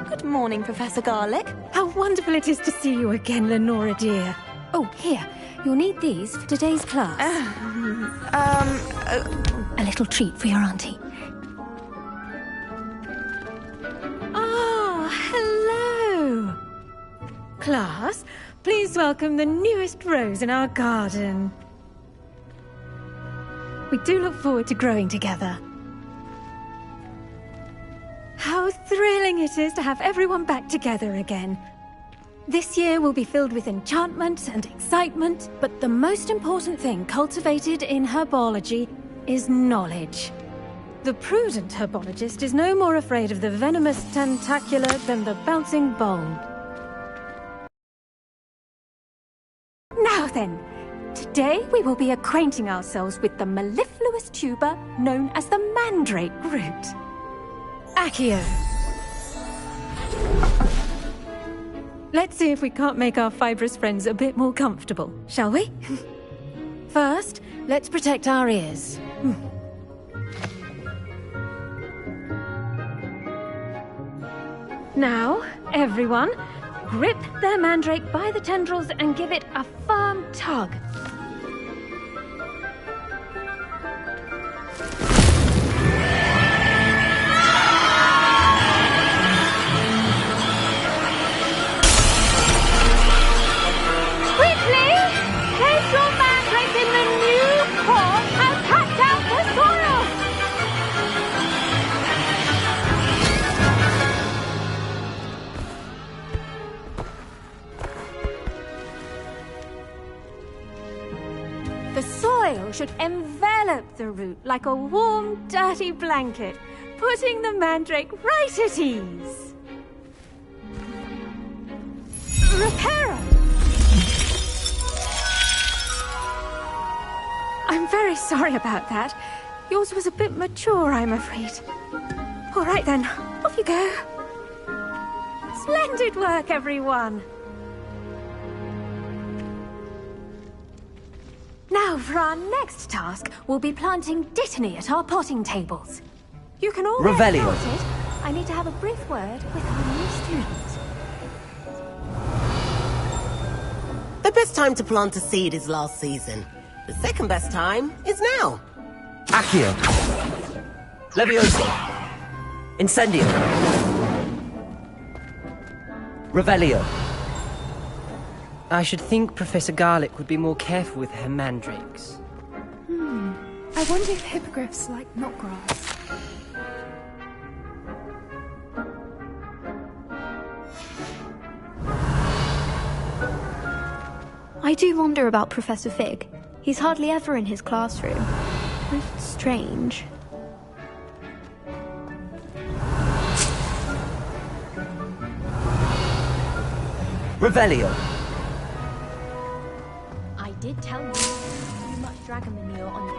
Good morning, Professor Garlick. How wonderful it is to see you again, Lenora dear. Oh, here. You'll need these for today's class. A little treat for your auntie. Ah, hello. Class, please welcome the newest rose in our garden. We do look forward to growing together. How thrilling it is to have everyone back together again. This year will be filled with enchantment and excitement, but the most important thing cultivated in herbology is knowledge. The prudent herbologist is no more afraid of the venomous tentacula than the bouncing bulb. Now then, today we will be acquainting ourselves with the mellifluous tuber known as the mandrake root. Accio. Let's see if we can't make our fibrous friends a bit more comfortable, shall we? First, let's protect our ears. Now, everyone, grip their mandrake by the tendrils and give it a firm tug. The soil should envelop the root like a warm, dirty blanket, putting the mandrake right at ease. Reparo! I'm very sorry about that. Yours was a bit mature, I'm afraid. All right then, off you go. Splendid work, everyone. Now, for our next task, we'll be planting dittany at our potting tables. You can all get started. I need to have a brief word with our new student. The best time to plant a seed is last season. The second best time is now. Accio. Levioso. Incendio. Revelio. I should think Professor Garlick would be more careful with her mandrakes. I wonder if hippogriffs like knotgrass. I do wonder about Professor Fig. He's hardly ever in his classroom. Most strange. Revelio. I did tell you too much dragon manure on you.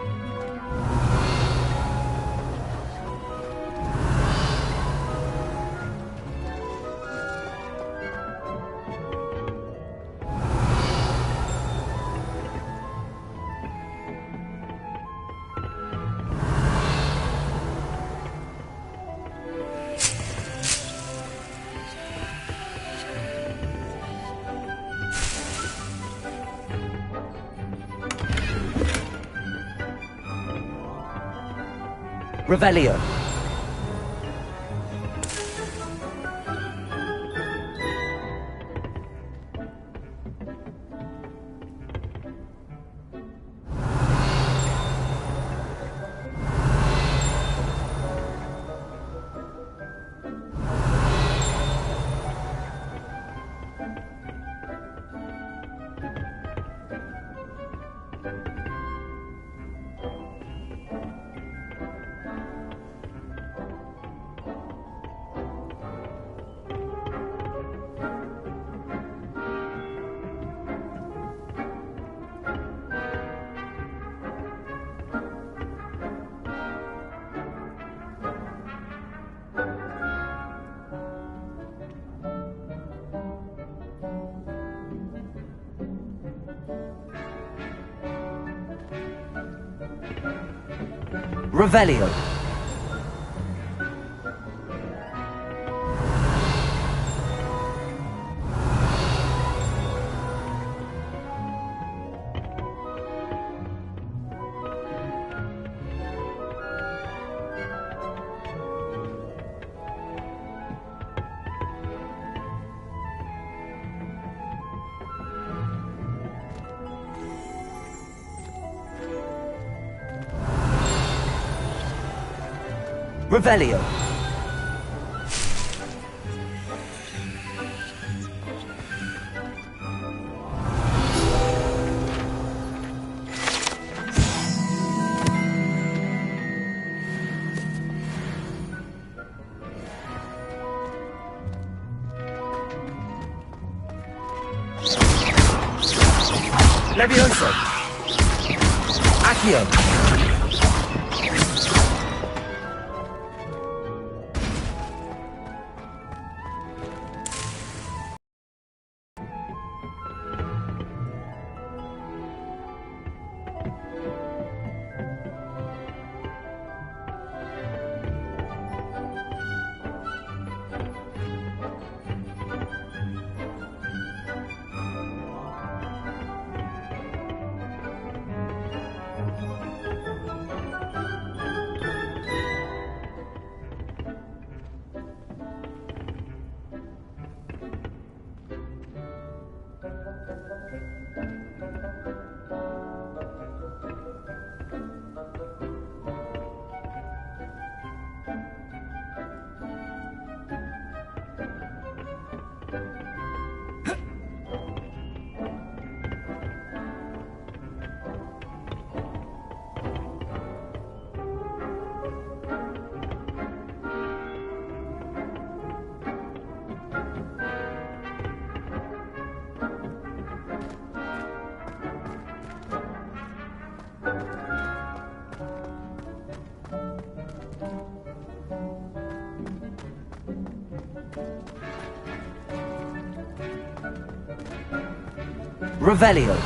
Revelio. Revelio. Revelio. Levioso. Accio. Revelio.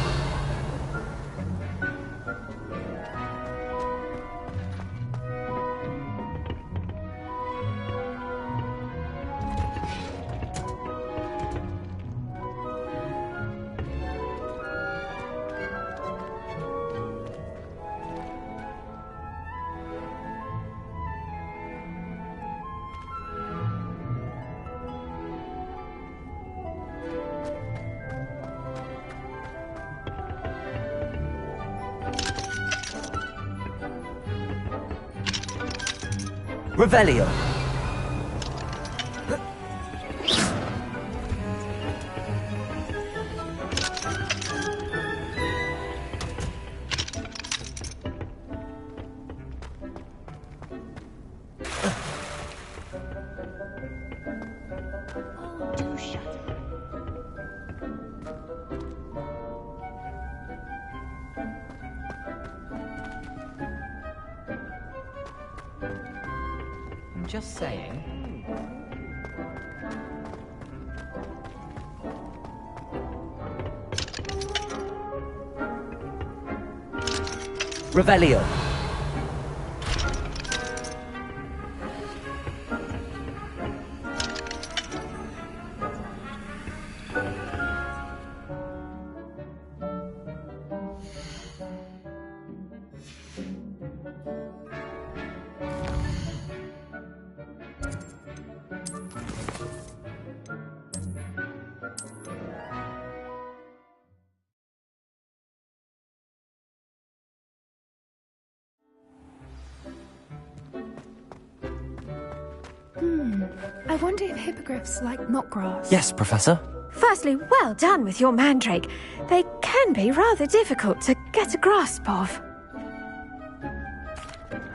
Revelio. Oh, do shut up. I'm just saying. Revelio. I wonder if hippogriffs like not grass. Yes, Professor. Firstly, well done with your mandrake. They can be rather difficult to get a grasp of.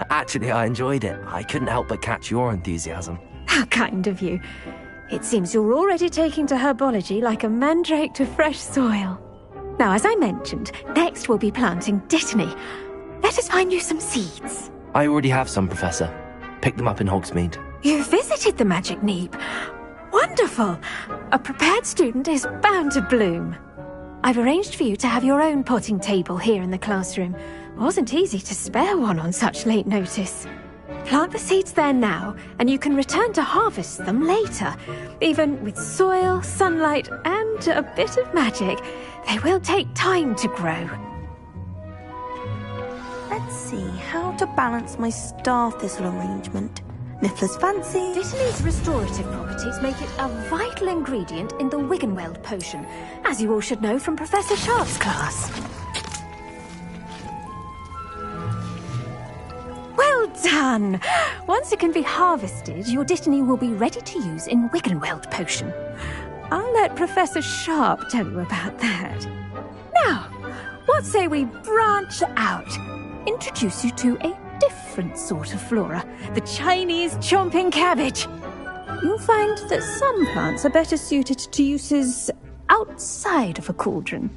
Actually, I enjoyed it. I couldn't help but catch your enthusiasm. How kind of you. It seems you're already taking to herbology like a mandrake to fresh soil. Now, as I mentioned, next we'll be planting dittany. Let us find you some seeds. I already have some, Professor. Picked them up in Hogsmeade. You visited the Magic Neep. Wonderful! A prepared student is bound to bloom. I've arranged for you to have your own potting table here in the classroom. Wasn't easy to spare one on such late notice. Plant the seeds there now, and you can return to harvest them later. Even with soil, sunlight, and a bit of magic, they will take time to grow. Let's see how to balance my star thistle arrangement. Niffler's fancy. Dittany's restorative properties make it a vital ingredient in the Wiggenweld potion, as you all should know from Professor Sharp's class. Well done! Once it can be harvested, your Dittany will be ready to use in Wiggenweld potion. I'll let Professor Sharp tell you about that. Now, what say we branch out? Introduce you to a different sort of flora, the Chinese chomping cabbage. You'll find that some plants are better suited to uses outside of a cauldron.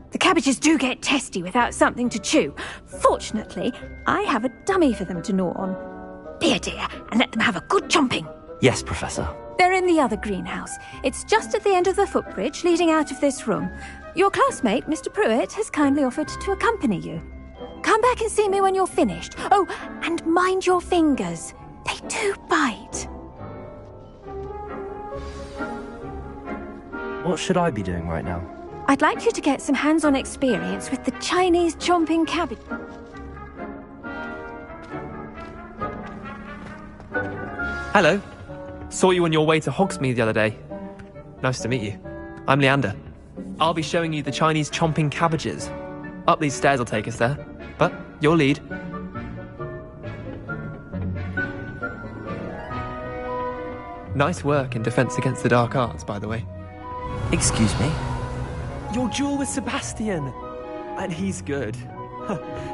The cabbages do get testy without something to chew. Fortunately, I have a dummy for them to gnaw on. Be a dear and let them have a good chomping. Yes, Professor. They're in the other greenhouse. It's just at the end of the footbridge leading out of this room. Your classmate, Mr. Pruitt, has kindly offered to accompany you. Come back and see me when you're finished. Oh, and mind your fingers. They do bite. What should I be doing right now? I'd like you to get some hands-on experience with the Chinese chomping cabbage. Hello. Saw you on your way to Hogsmeade the other day. Nice to meet you. I'm Leander. I'll be showing you the Chinese chomping cabbages. Up these stairs will take us there. But your lead. Nice work in Defense Against the Dark Arts, by the way. Excuse me? Your duel with Sebastian! And he's good.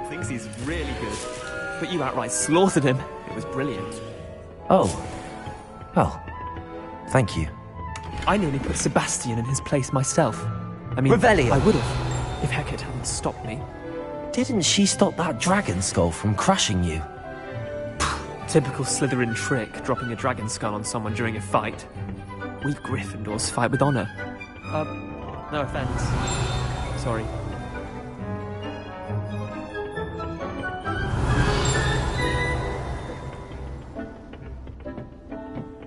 Thinks he's really good. But you outright slaughtered him. It was brilliant. Oh. Well, thank you. I nearly put Sebastian in his place myself. I mean, Revelio. I would have, if Hecate hadn't stopped me. Didn't she stop that dragon skull from crushing you? Typical Slytherin trick, dropping a dragon skull on someone during a fight. We Gryffindors fight with honor. No offense. Sorry.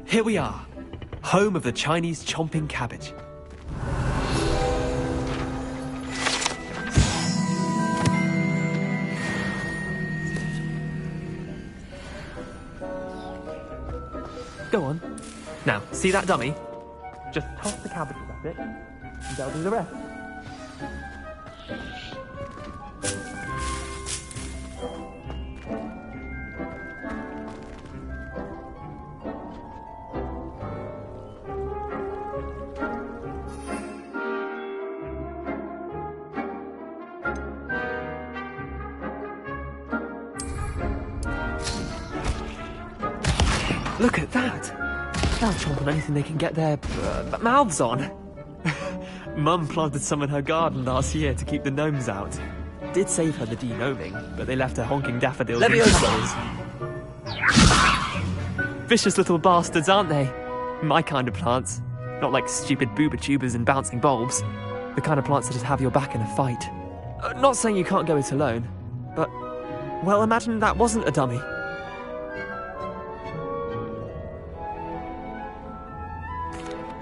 Here we are, home of the Chinese chomping cabbage. Go on. Now, see that dummy? Just toss the cabbages at it, and they'll do the rest. Look at that! They'll chomp on anything they can get their mouths on. Mum planted some in her garden last year to keep the gnomes out. Did save her the de-gnoming, but they left her honking daffodils in puddles. Vicious little bastards, aren't they? My kind of plants. Not like stupid booba tubers and bouncing bulbs. The kind of plants that just have your back in a fight. Not saying you can't go it alone, but... well, imagine that wasn't a dummy.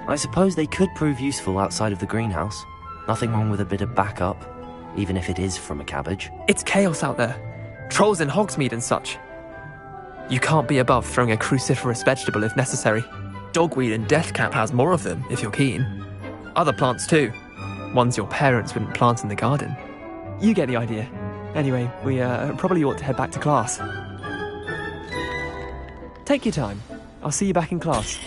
I suppose they could prove useful outside of the greenhouse. Nothing wrong with a bit of backup, even if it is from a cabbage. It's chaos out there. Trolls in Hogsmeade and such. You can't be above throwing a cruciferous vegetable if necessary. Dogweed and deathcap has more of them, if you're keen. Other plants too. Ones your parents wouldn't plant in the garden. You get the idea. Anyway, we probably ought to head back to class. Take your time. I'll see you back in class.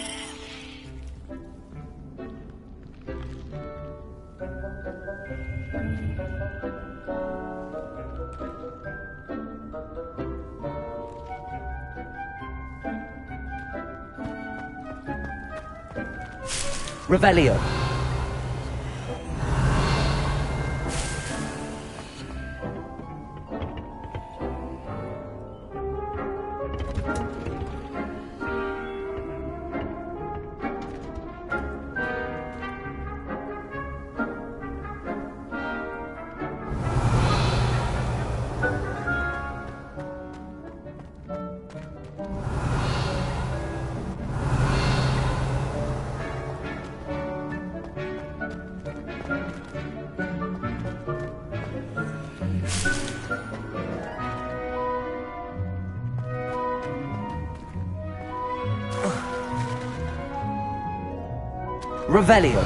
Revelio. Revelio.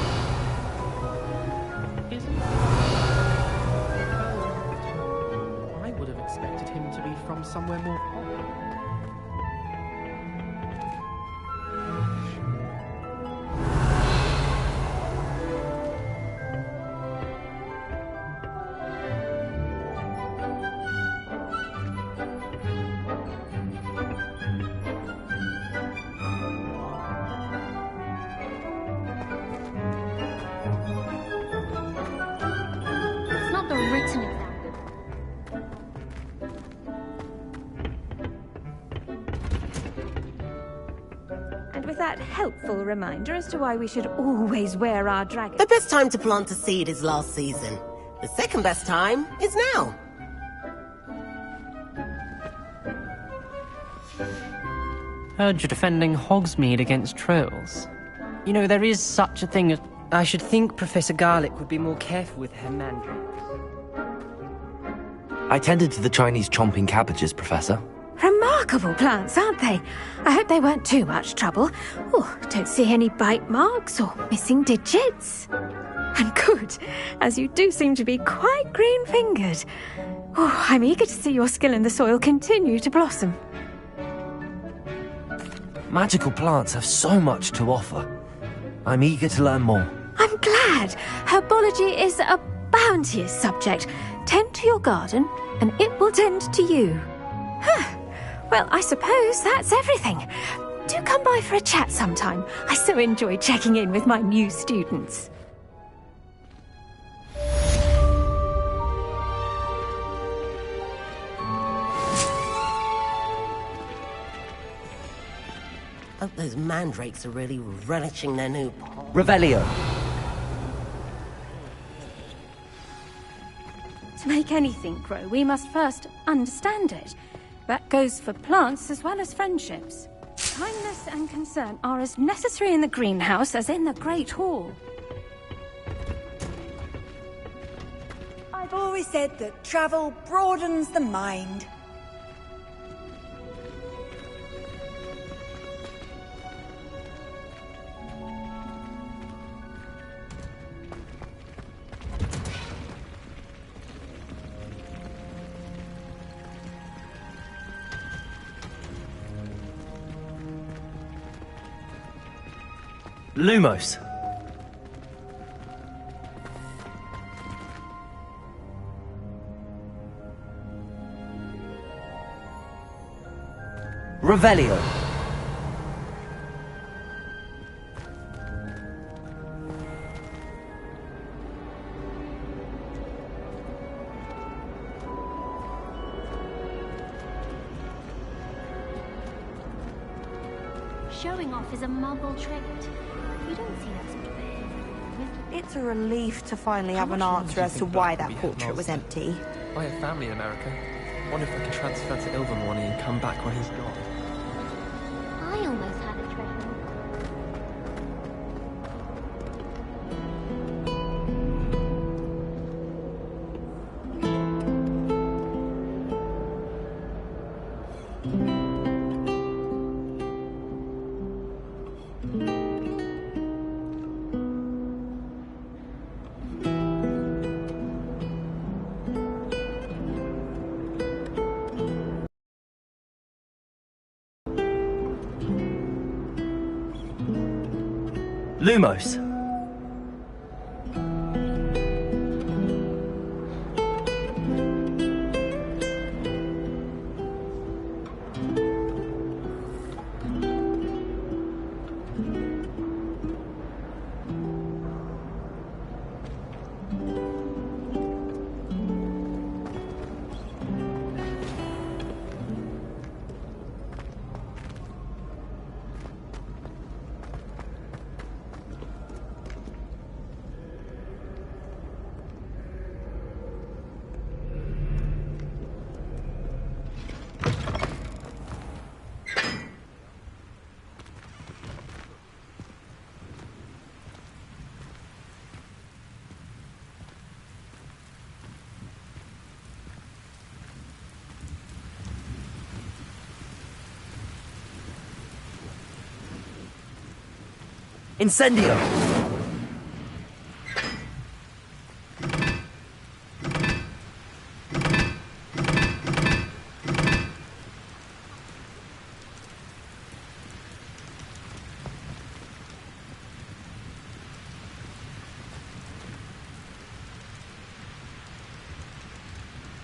I would have expected him to be from somewhere more... That's an example. And with that helpful reminder as to why we should always wear our dragon. The best time to plant a seed is last season. The second best time is now. Heard you're defending Hogsmeade against trolls. You know, there is such a thing as... I should think Professor Garlick would be more careful with her mandrakes. I tended to the Chinese chomping cabbages, Professor. Remarkable plants, aren't they? I hope they weren't too much trouble. Oh, don't see any bite marks or missing digits. And good, as you do seem to be quite green-fingered. Oh, I'm eager to see your skill in the soil continue to blossom. Magical plants have so much to offer. I'm eager to learn more. I'm glad. Herbology is a bounteous subject. Tend to your garden, and it will tend to you. Huh. Well, I suppose that's everything. Do come by for a chat sometime. I so enjoy checking in with my new students. Hope those mandrakes are really relishing their new pond. Revelio. To make anything grow, we must first understand it. That goes for plants as well as friendships. Kindness and concern are as necessary in the greenhouse as in the Great Hall. I've always said that travel broadens the mind. Lumos. Revelio. Showing off is a Muggle trait. You don't see that sort of behavior. It's a relief to finally have an How much answer longer as do to you think why Black that will be portrait was headmaster? empty. I have family in America. Wonder if I can transfer to Ilvermorny and come back when he's gone. I almost had a train. Lumos. Incendio.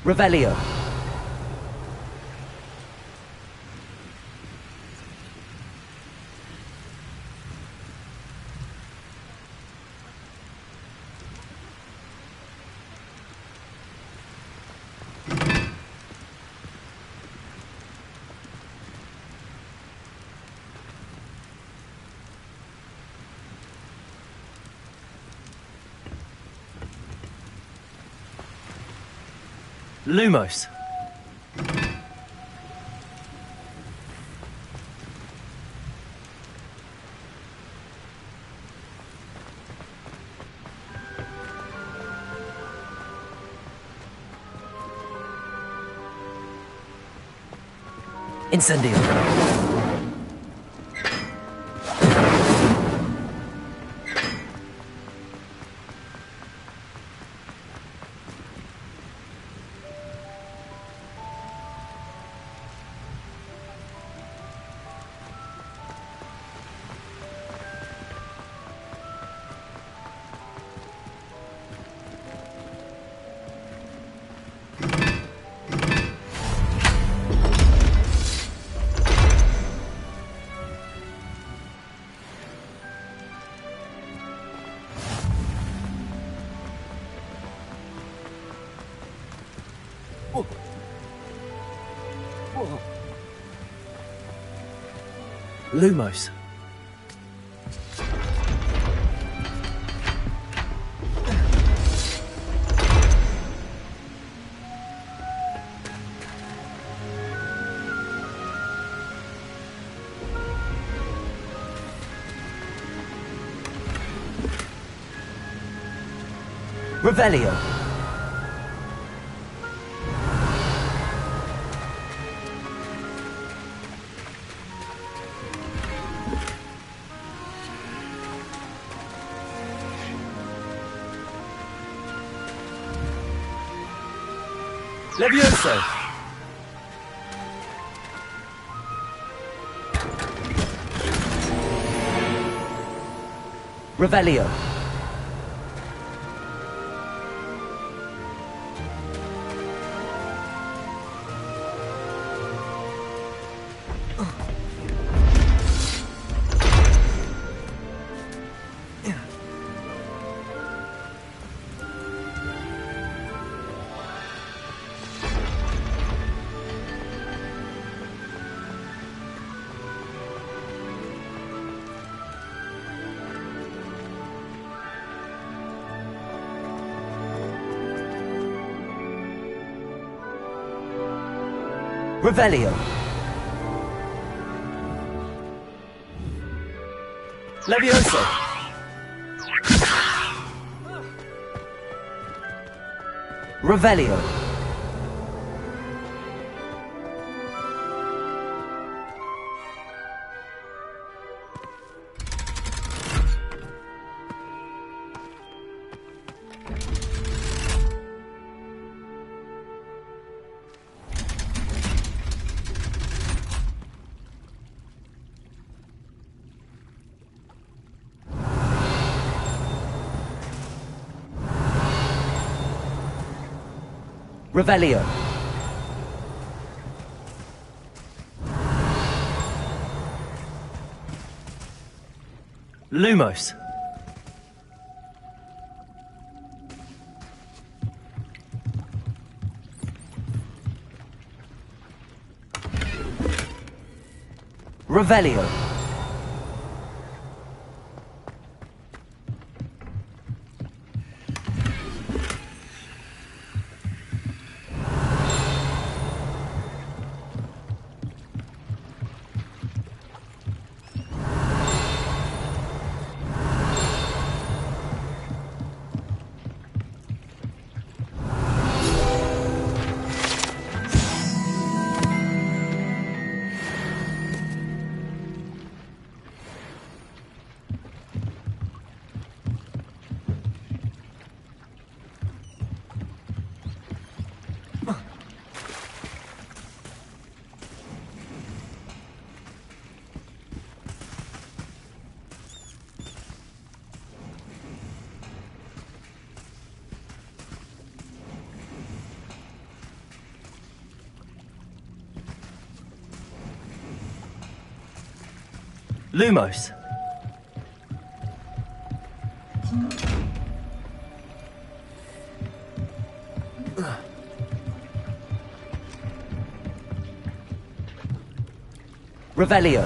Revelio. Lumos. Incendio. Lumos. Revelio. Levioso! Revelio. Revelio. Levioso. Revelio. Revelio. Lumos. Revelio. Lumos. Revelio.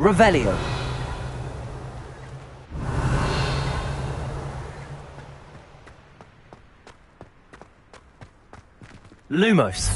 Revelio. Lumos.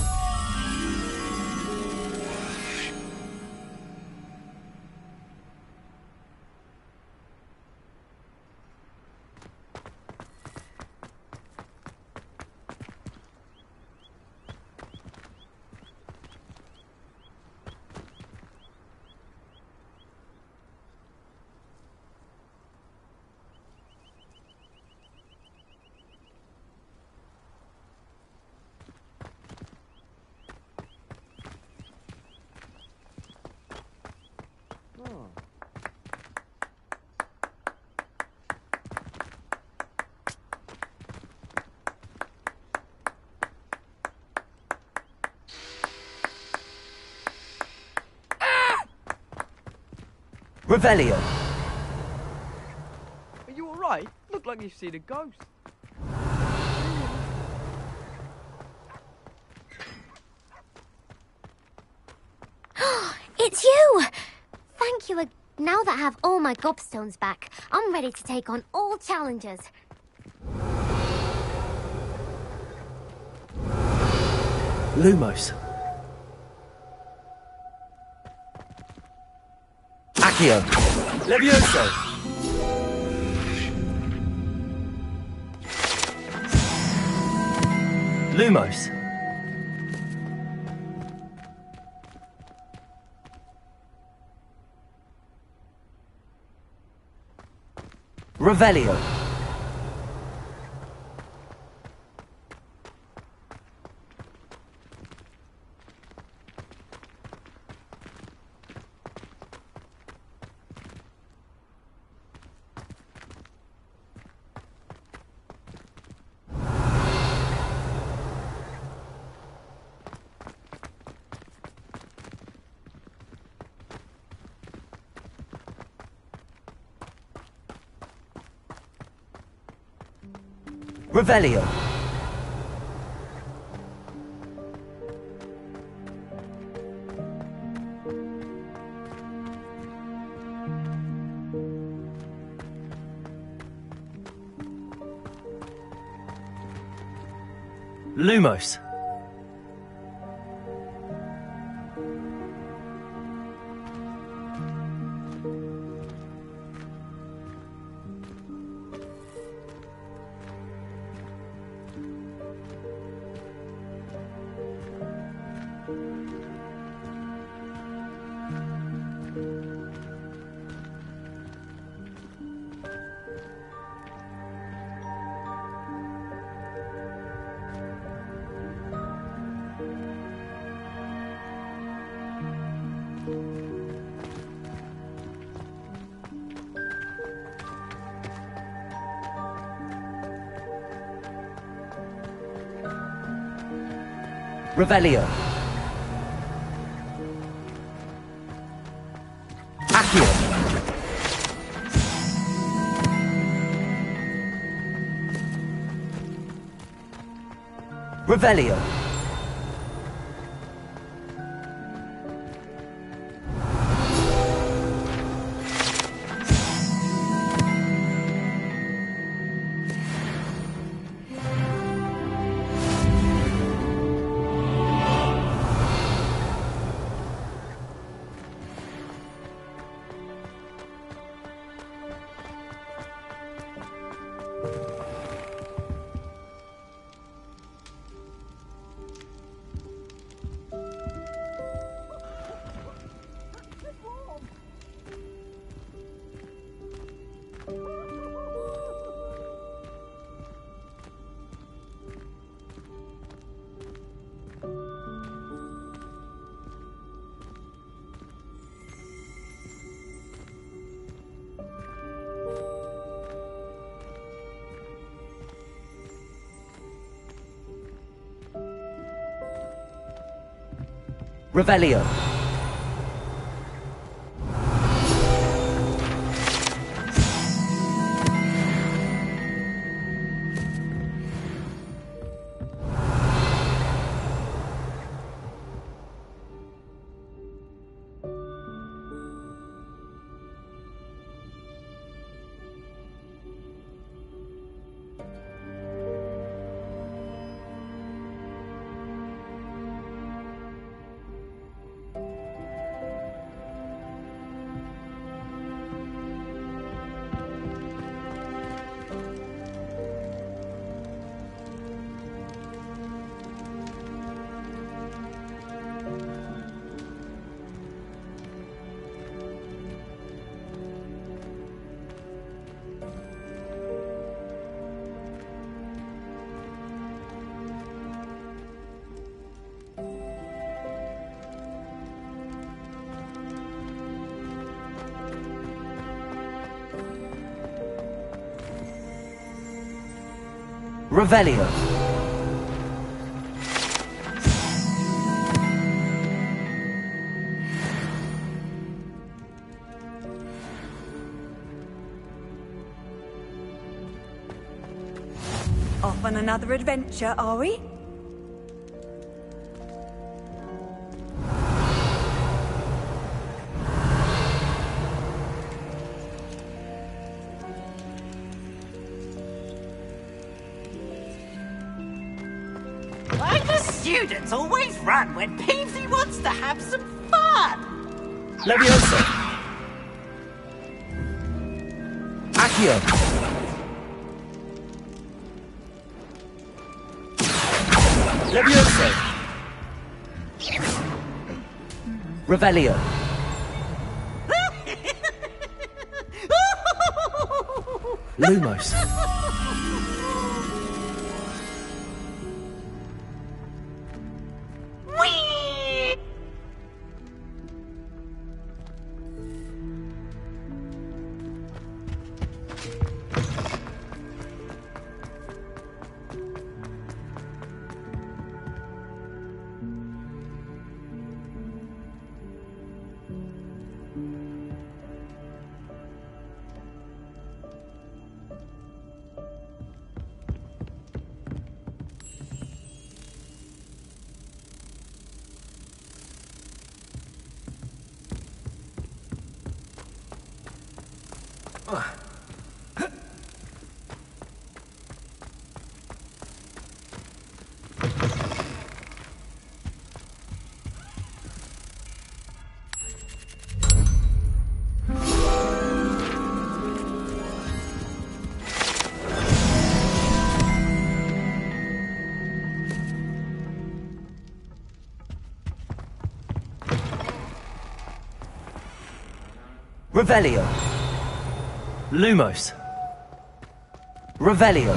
Revelio. Are you alright? Look like you've seen a ghost. It's you! Thank you. Now that I have all my gobstones back, I'm ready to take on all challenges. Lumos. Accio. Levioso. Lumos. Revelio. Revelio. Lumos. Revelio. Accio. Revelio. Revelio. Revelio. Off on another adventure, are we? Why do students always run when Peavesy wants to have some fun? Levioso. Accio. Levioso. Revelio. Lumos. Revelio. Lumos. Revelio.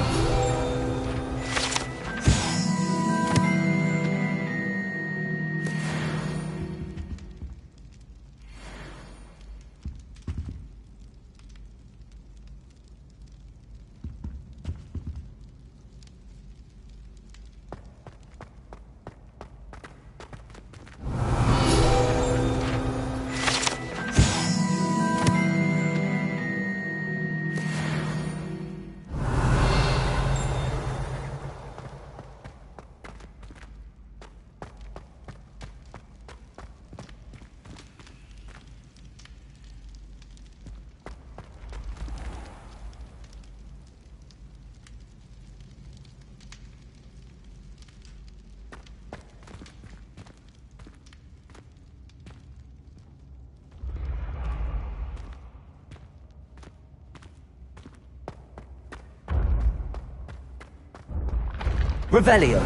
Revelio.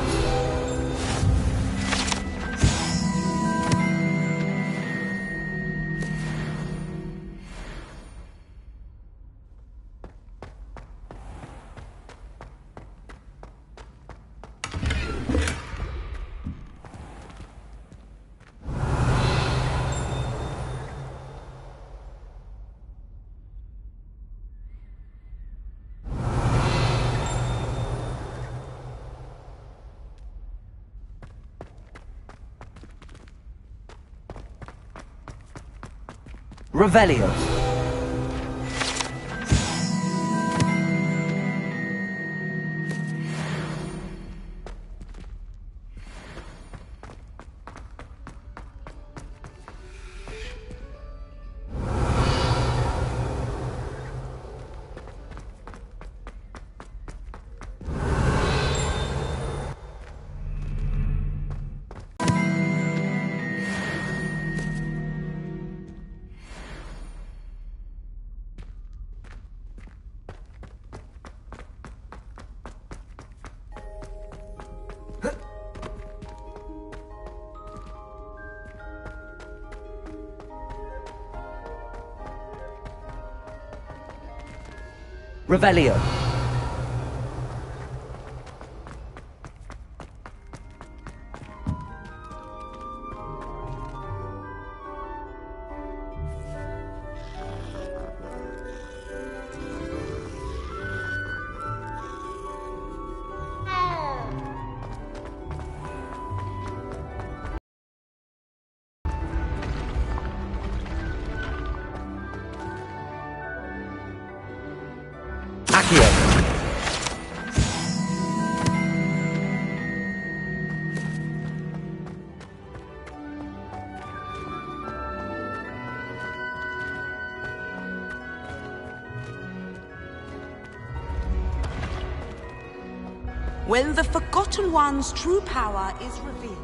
Revelio. Revelio. Accio. When the Forgotten One's true power is revealed.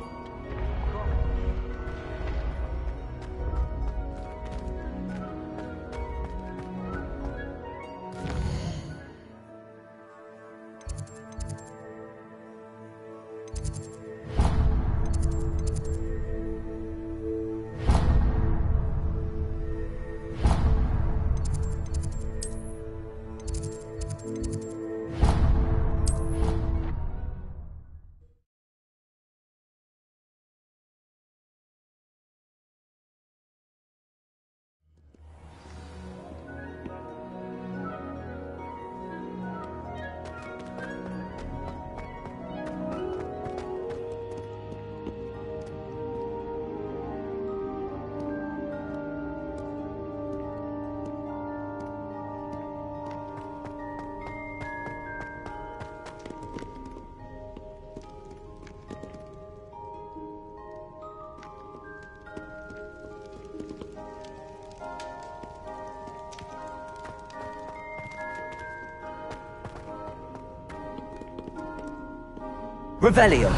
Revelio.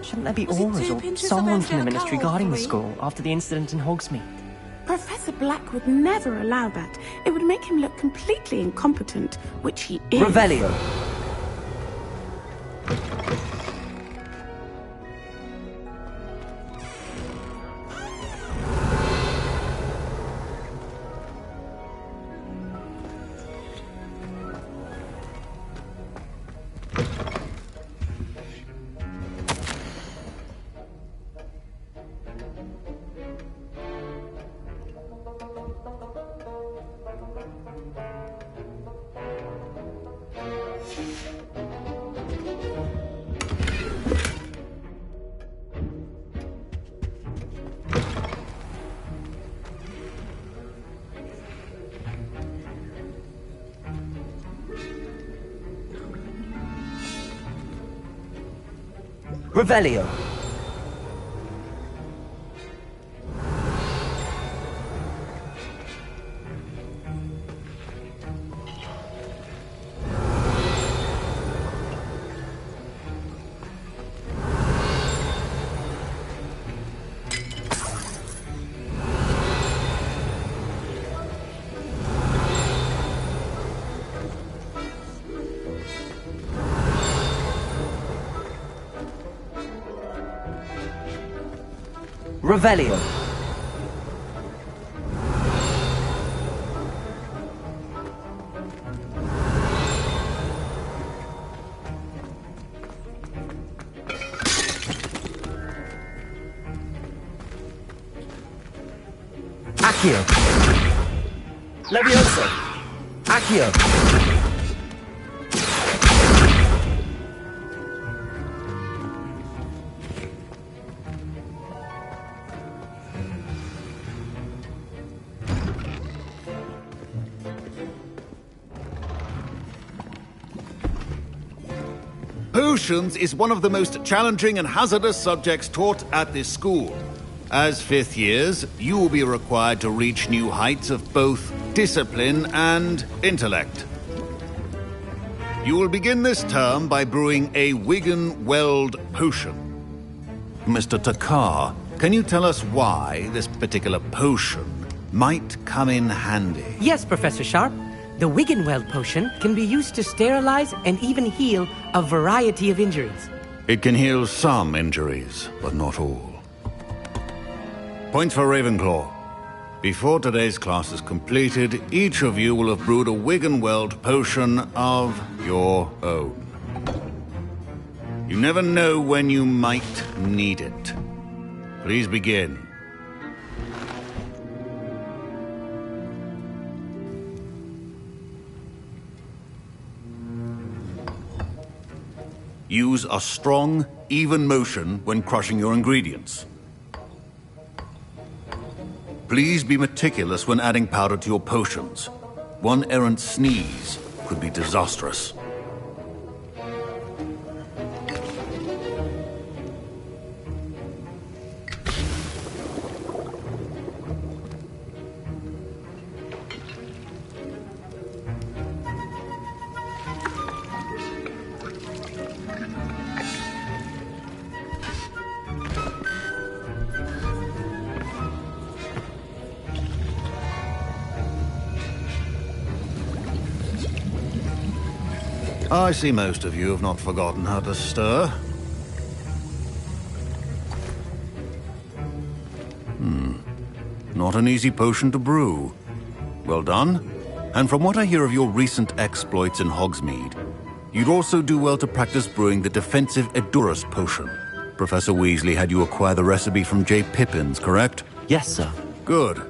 Shouldn't there be auras or someone from the Ministry guarding the school after the incident in Hogsmeade? Professor Black would never allow that. It would make him look completely incompetent, which he is. Revelio. Revelio. Revelio. Accio. Levioso. Accio. Potions is one of the most challenging and hazardous subjects taught at this school. As fifth years, you will be required to reach new heights of both discipline and intellect. You will begin this term by brewing a Wigan-Weld potion. Mr. Takar, can you tell us why this particular potion might come in handy? Yes, Professor Sharp. The Wigan-Weld potion can be used to sterilize and even heal a variety of injuries. It can heal some injuries, but not all. Points for Ravenclaw. Before today's class is completed, each of you will have brewed a Wigan-Weld potion of your own. You never know when you might need it. Please begin. Use a strong, even motion when crushing your ingredients. Please be meticulous when adding powder to your potions. One errant sneeze could be disastrous. I see most of you have not forgotten how to stir. Not an easy potion to brew. Well done. And from what I hear of your recent exploits in Hogsmeade, you'd also do well to practice brewing the defensive Edurus potion. Professor Weasley had you acquire the recipe from J. Pippin's, correct? Yes, sir. Good.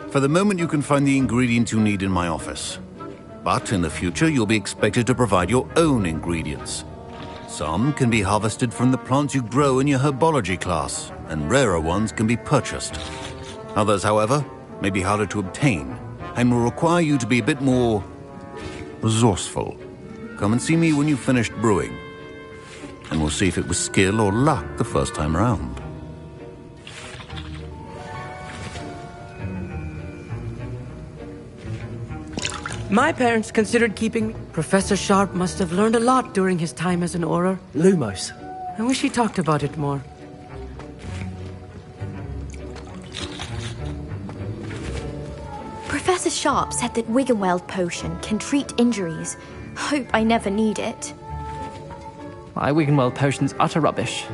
For the moment, you can find the ingredients you need in my office. But in the future, you'll be expected to provide your own ingredients. Some can be harvested from the plants you grow in your herbology class, and rarer ones can be purchased. Others, however, may be harder to obtain, and will require you to be a bit more resourceful. Come and see me when you've finished brewing, and we'll see if it was skill or luck the first time round. My parents considered keeping me. Professor Sharp must have learned a lot during his time as an Auror. Lumos. I wish he talked about it more. Professor Sharp said that Wiggenweld potion can treat injuries. Hope I never need it. My Wiggenweld potion's utter rubbish.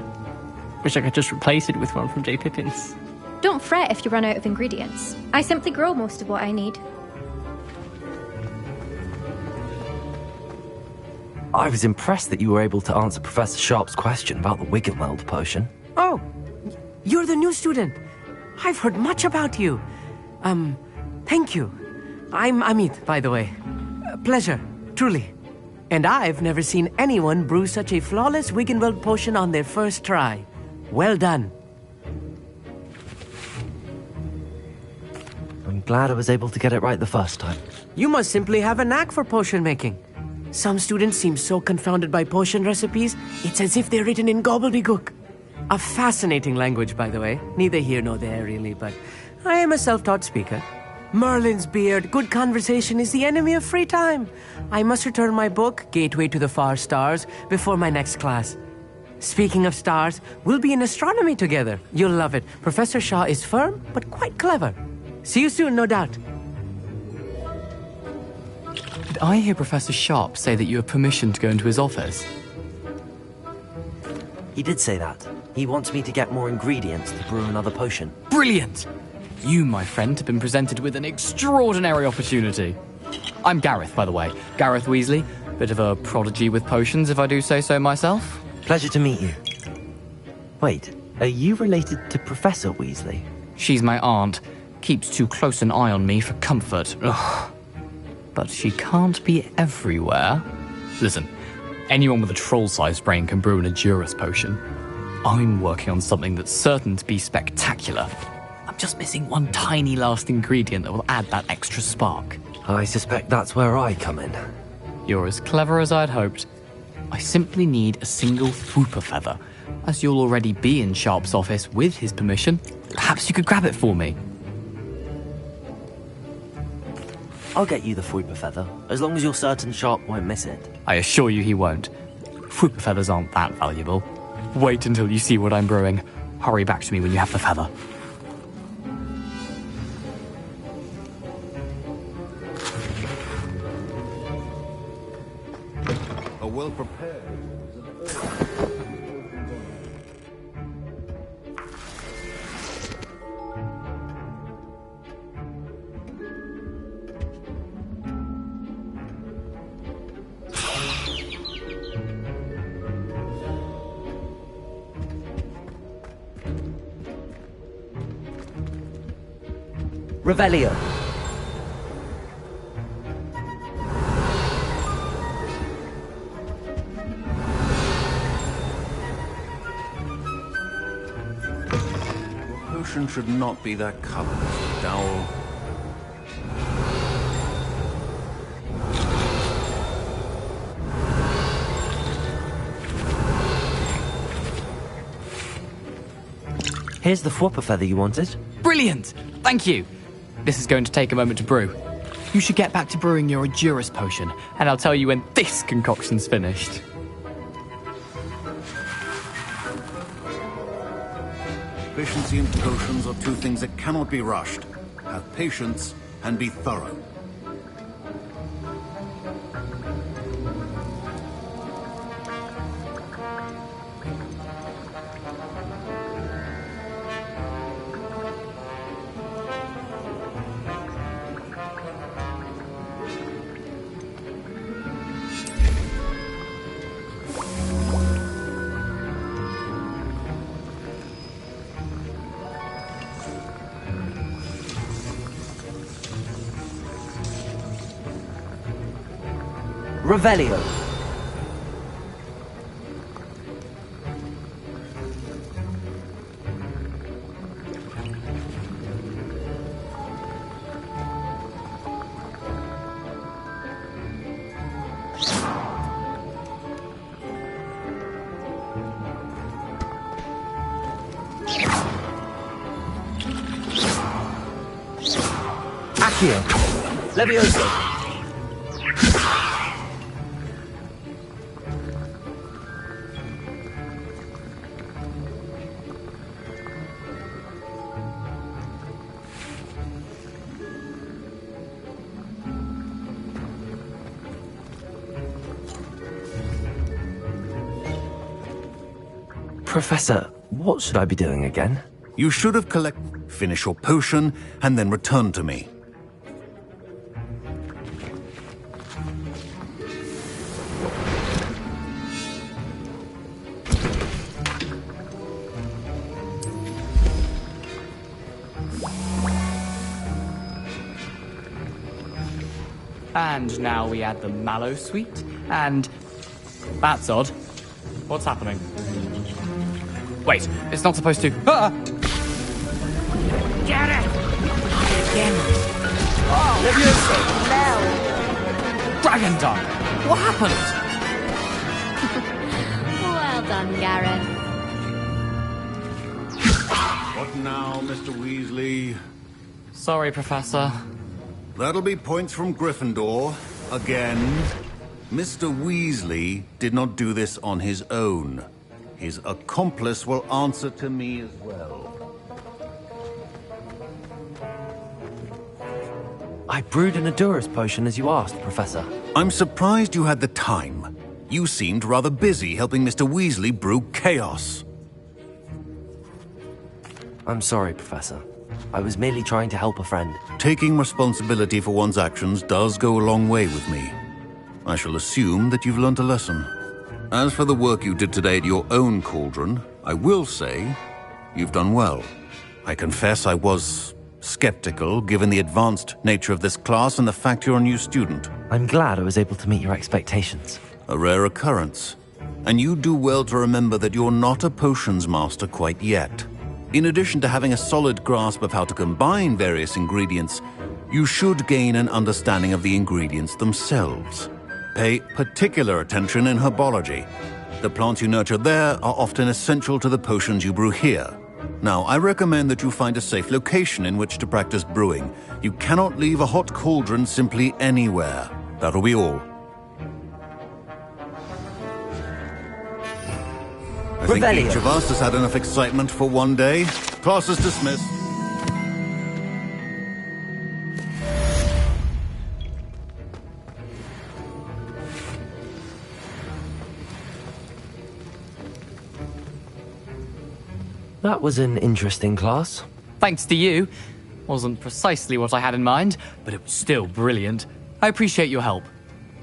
Wish I could just replace it with one from J. Pippin's. Don't fret if you run out of ingredients. I simply grow most of what I need. I was impressed that you were able to answer Professor Sharp's question about the Wiggenweld potion. Oh, you're the new student. I've heard much about you. Thank you. I'm Amit, by the way. Pleasure, truly. And I've never seen anyone brew such a flawless Wiggenweld potion on their first try. Well done. I'm glad I was able to get it right the first time. You must simply have a knack for potion making. Some students seem so confounded by potion recipes, it's as if they're written in gobbledygook. A fascinating language, by the way. Neither here nor there, really, but I am a self-taught speaker. Merlin's beard, good conversation is the enemy of free time. I must return my book, Gateway to the Far Stars, before my next class. Speaking of stars, we'll be in astronomy together. You'll love it. Professor Shaw is firm, but quite clever. See you soon, no doubt. Did I hear Professor Sharp say that you have permission to go into his office? He did say that. He wants me to get more ingredients to brew another potion. Brilliant! You, my friend, have been presented with an extraordinary opportunity. I'm Gareth, by the way. Gareth Weasley. Bit of a prodigy with potions, if I do say so myself. Pleasure to meet you. Wait, are you related to Professor Weasley? She's my aunt. Keeps too close an eye on me for comfort. Ugh. But she can't be everywhere. Listen, anyone with a troll-sized brain can brew an Edurus potion. I'm working on something that's certain to be spectacular. I'm just missing one tiny last ingredient that will add that extra spark. I suspect that's where I come in. You're as clever as I'd hoped. I simply need a single Fwooper feather. As you'll already be in Sharp's office with his permission, perhaps you could grab it for me. I'll get you the Fwooper feather, as long as you're certain Sharp won't miss it. I assure you he won't. Fwooper feathers aren't that valuable. Wait until you see what I'm brewing. Hurry back to me when you have the feather. A well-prepared... Revelio. Your potion should not be that colorless, Dowell. Here's the Fwopper feather you wanted. Brilliant! Thank you! This is going to take a moment to brew. You should get back to brewing your Adurus potion, and I'll tell you when this concoction's finished. Efficiency and potions are two things that cannot be rushed. Have patience and be thorough. Revelio. Accio. Levioso. Professor, what should I be doing again? You should have finish your potion, and then return to me. And now we add the mallow sweet, and... That's odd. What's happening? Wait, it's not supposed to... Ah! Get it! Again. Oh, Levioso! Dragon Dunk! What happened? Well done, Gareth. What now, Mr. Weasley? Sorry, Professor. That'll be points from Gryffindor. Again. Mr. Weasley did not do this on his own. His accomplice will answer to me as well. I brewed an Adurus potion as you asked, Professor. I'm surprised you had the time. You seemed rather busy helping Mr. Weasley brew chaos. I'm sorry, Professor. I was merely trying to help a friend. Taking responsibility for one's actions does go a long way with me. I shall assume that you've learnt a lesson. As for the work you did today at your own cauldron, I will say you've done well. I confess I was skeptical, given the advanced nature of this class and the fact you're a new student. I'm glad I was able to meet your expectations. A rare occurrence. And you do well to remember that you're not a potions master quite yet. In addition to having a solid grasp of how to combine various ingredients, you should gain an understanding of the ingredients themselves. Pay particular attention in herbology. The plants you nurture there are often essential to the potions you brew here. Now, I recommend that you find a safe location in which to practice brewing. You cannot leave a hot cauldron simply anywhere. That'll be all. I think each of us has had enough excitement for one day. Class is dismissed. That was an interesting class. Thanks to you. Wasn't precisely what I had in mind, but it was still brilliant. I appreciate your help.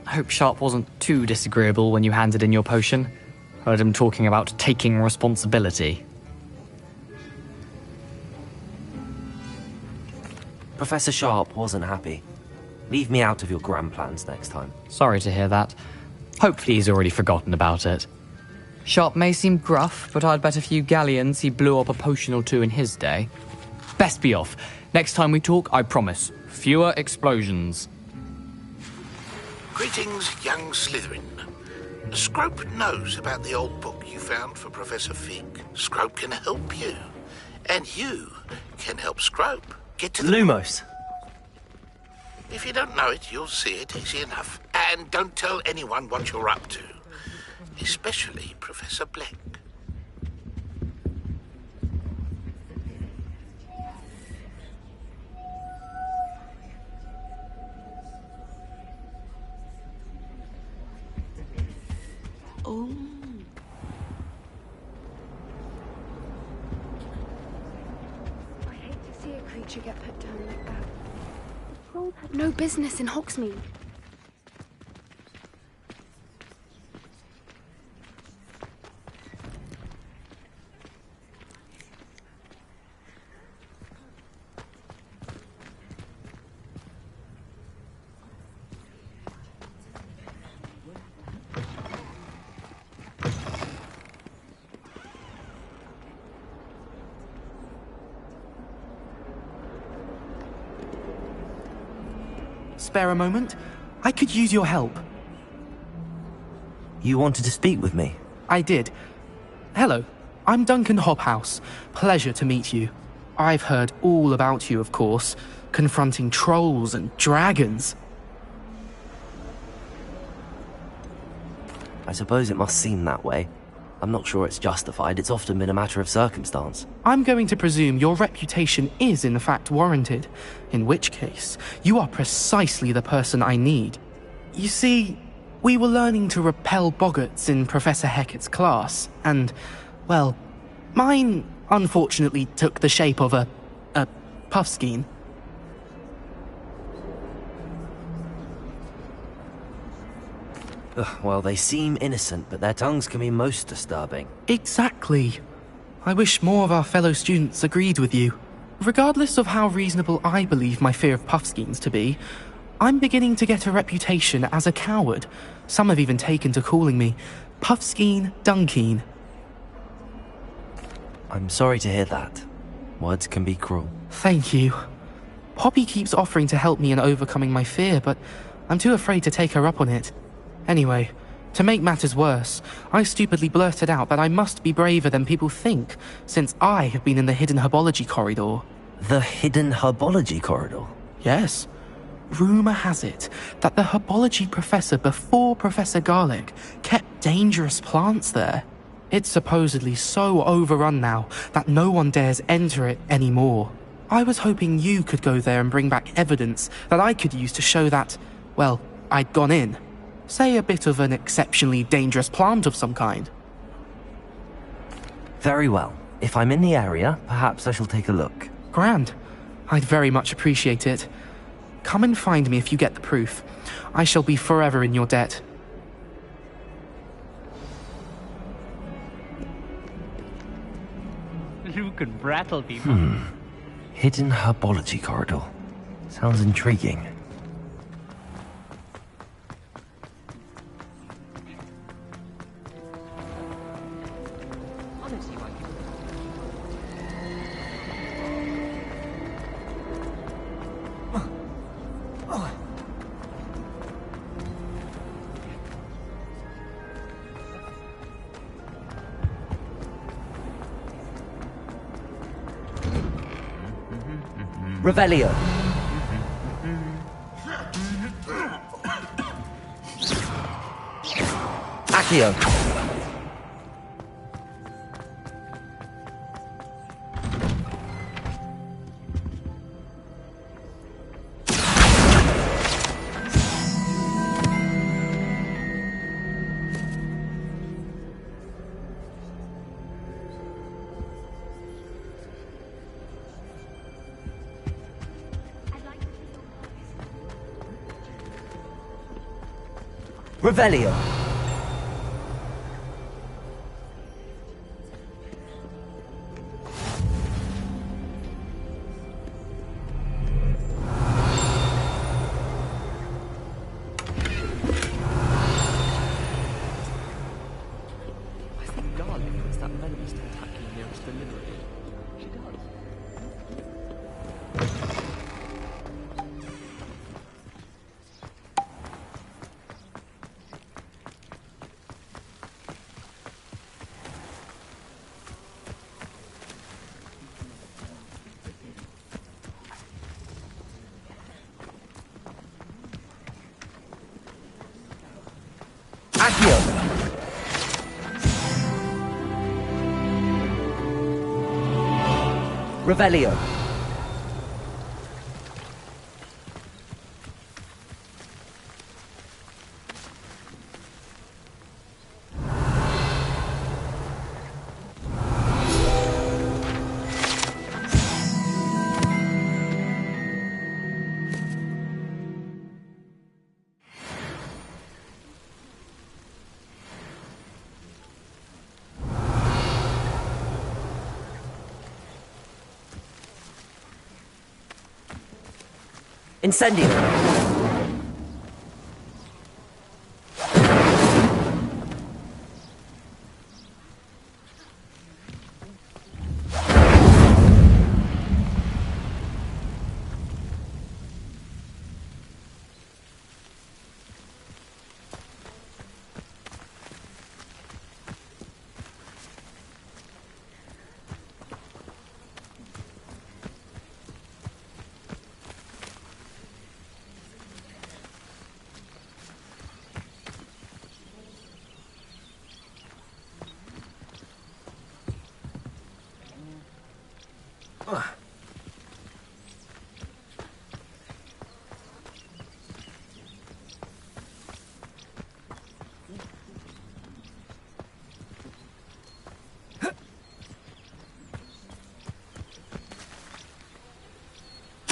I hope Sharp wasn't too disagreeable when you handed in your potion. Heard him talking about taking responsibility. Professor Sharp wasn't happy. Leave me out of your grand plans next time. Sorry to hear that. Hopefully he's already forgotten about it. Sharp may seem gruff, but I'd bet a few galleons he blew up a potion or two in his day. Best be off. Next time we talk, I promise, fewer explosions. Greetings, young Slytherin. Scrope knows about the old book you found for Professor Fig. Scrope can help you. And you can help Scrope get to the... Lumos! If you don't know it, you'll see it easy enough. And don't tell anyone what you're up to. Especially Professor Black. Oh. I hate to see a creature get put down like that. The trolls had no business in Hogsmeade. Spare a moment? I could use your help. You wanted to speak with me? I did. Hello, I'm Duncan Hobhouse. Pleasure to meet you. I've heard all about you, of course, confronting trolls and dragons. I suppose it must seem that way. I'm not sure it's justified. It's often been a matter of circumstance. I'm going to presume your reputation is in fact warranted, in which case, you are precisely the person I need. You see, we were learning to repel boggarts in Professor Hecat's class, and, well, mine unfortunately took the shape of a puffskein. Well, they seem innocent, but their tongues can be most disturbing. Exactly. I wish more of our fellow students agreed with you. Regardless of how reasonable I believe my fear of puffskeins to be, I'm beginning to get a reputation as a coward. Some have even taken to calling me Puffskeen Dunkeen. I'm sorry to hear that. Words can be cruel. Thank you. Poppy keeps offering to help me in overcoming my fear, but I'm too afraid to take her up on it. Anyway, to make matters worse, I stupidly blurted out that I must be braver than people think, since I have been in the hidden herbology corridor. The hidden herbology corridor? Yes. Rumour has it that the herbology professor before Professor Garlic kept dangerous plants there. It's supposedly so overrun now that no one dares enter it anymore. I was hoping you could go there and bring back evidence that I could use to show that, well, I'd gone in. Say a bit of an exceptionally dangerous plant of some kind. Very well. If I'm in the area, perhaps I shall take a look. Grand. I'd very much appreciate it. Come and find me if you get the proof. I shall be forever in your debt. You can rattle people. Hidden herbology corridor. Sounds intriguing. Revelio. Accio. Revelio. Revelio. Incendio.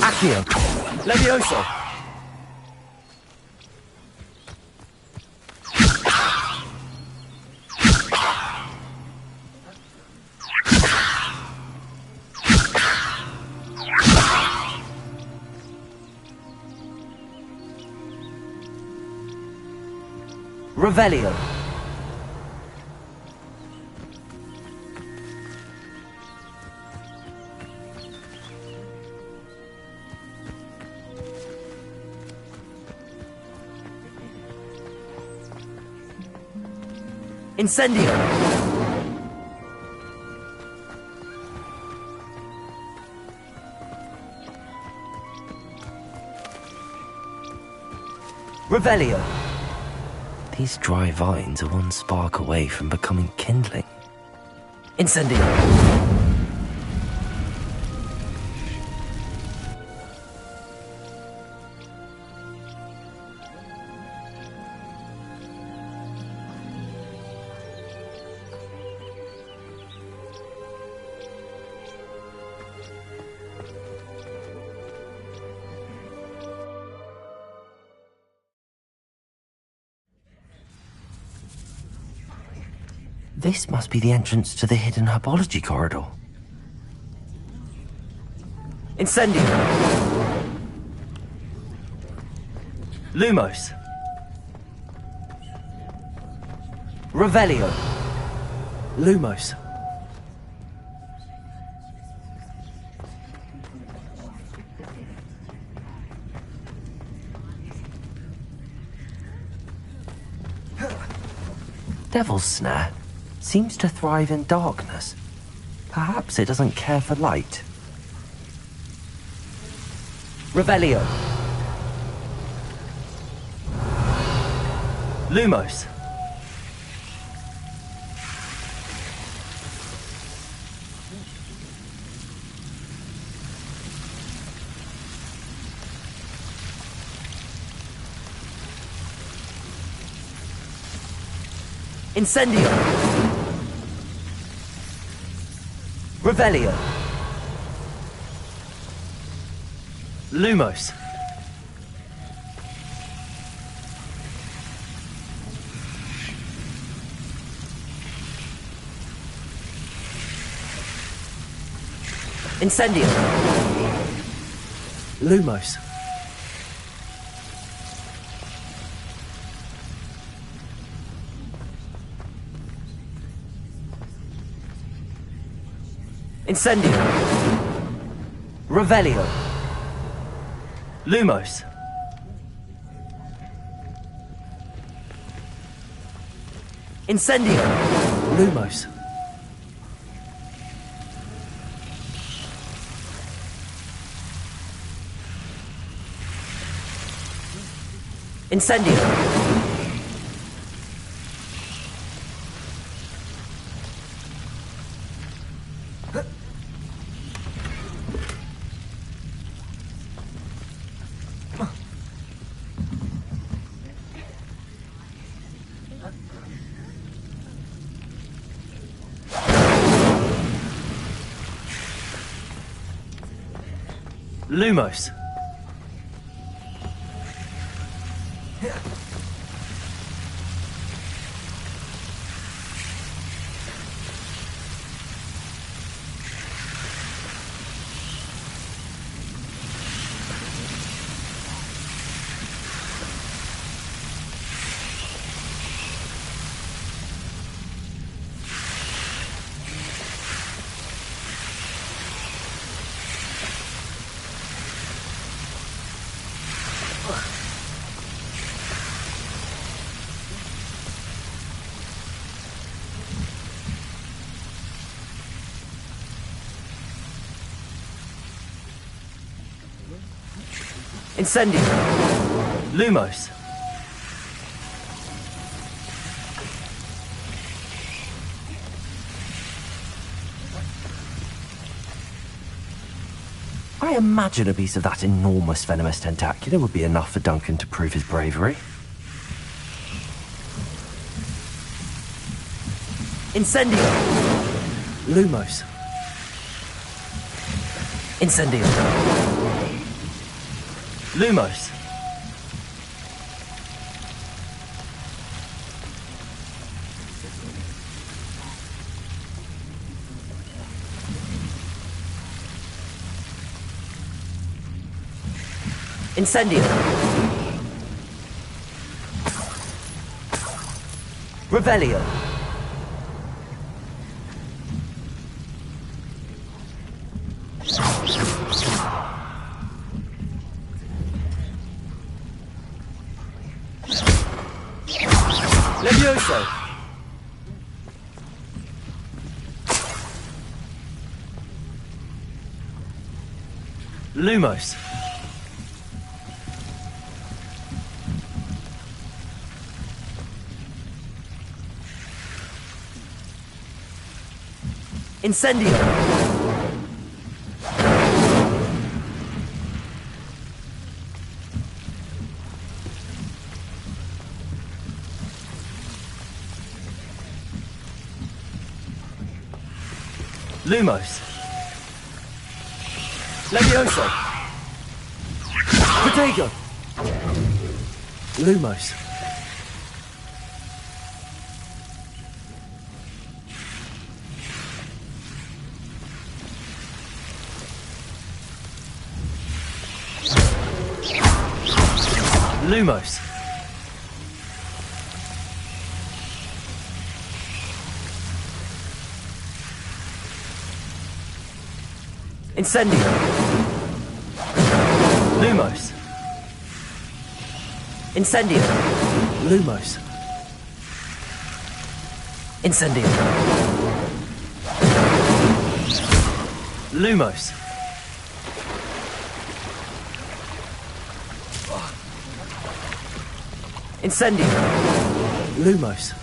Accio. Levioso. Revelio. Incendio. Revelio. These dry vines are one spark away from becoming kindling. Incendio. This must be the entrance to the hidden herbology corridor. Incendio. Lumos. Revelio. Lumos. Devil's Snare seems to thrive in darkness. Perhaps it doesn't care for light. Revelio. Lumos. Incendio. Revelio. Lumos. Incendio. Lumos. Incendio. Revelio. Lumos. Incendio. Lumos. Incendio. Lumos. Incendio. Lumos. I imagine a piece of that enormous venomous tentacular would be enough for Duncan to prove his bravery. Incendio. Lumos. Incendio. Lumos. Incendio. Revelio. Levioso. Lumos. Incendio. Lumos. Levioso. Protego. Lumos. Lumos. Incendio. Lumos. Incendio. Lumos. Incendio. Lumos. Incendio. Lumos.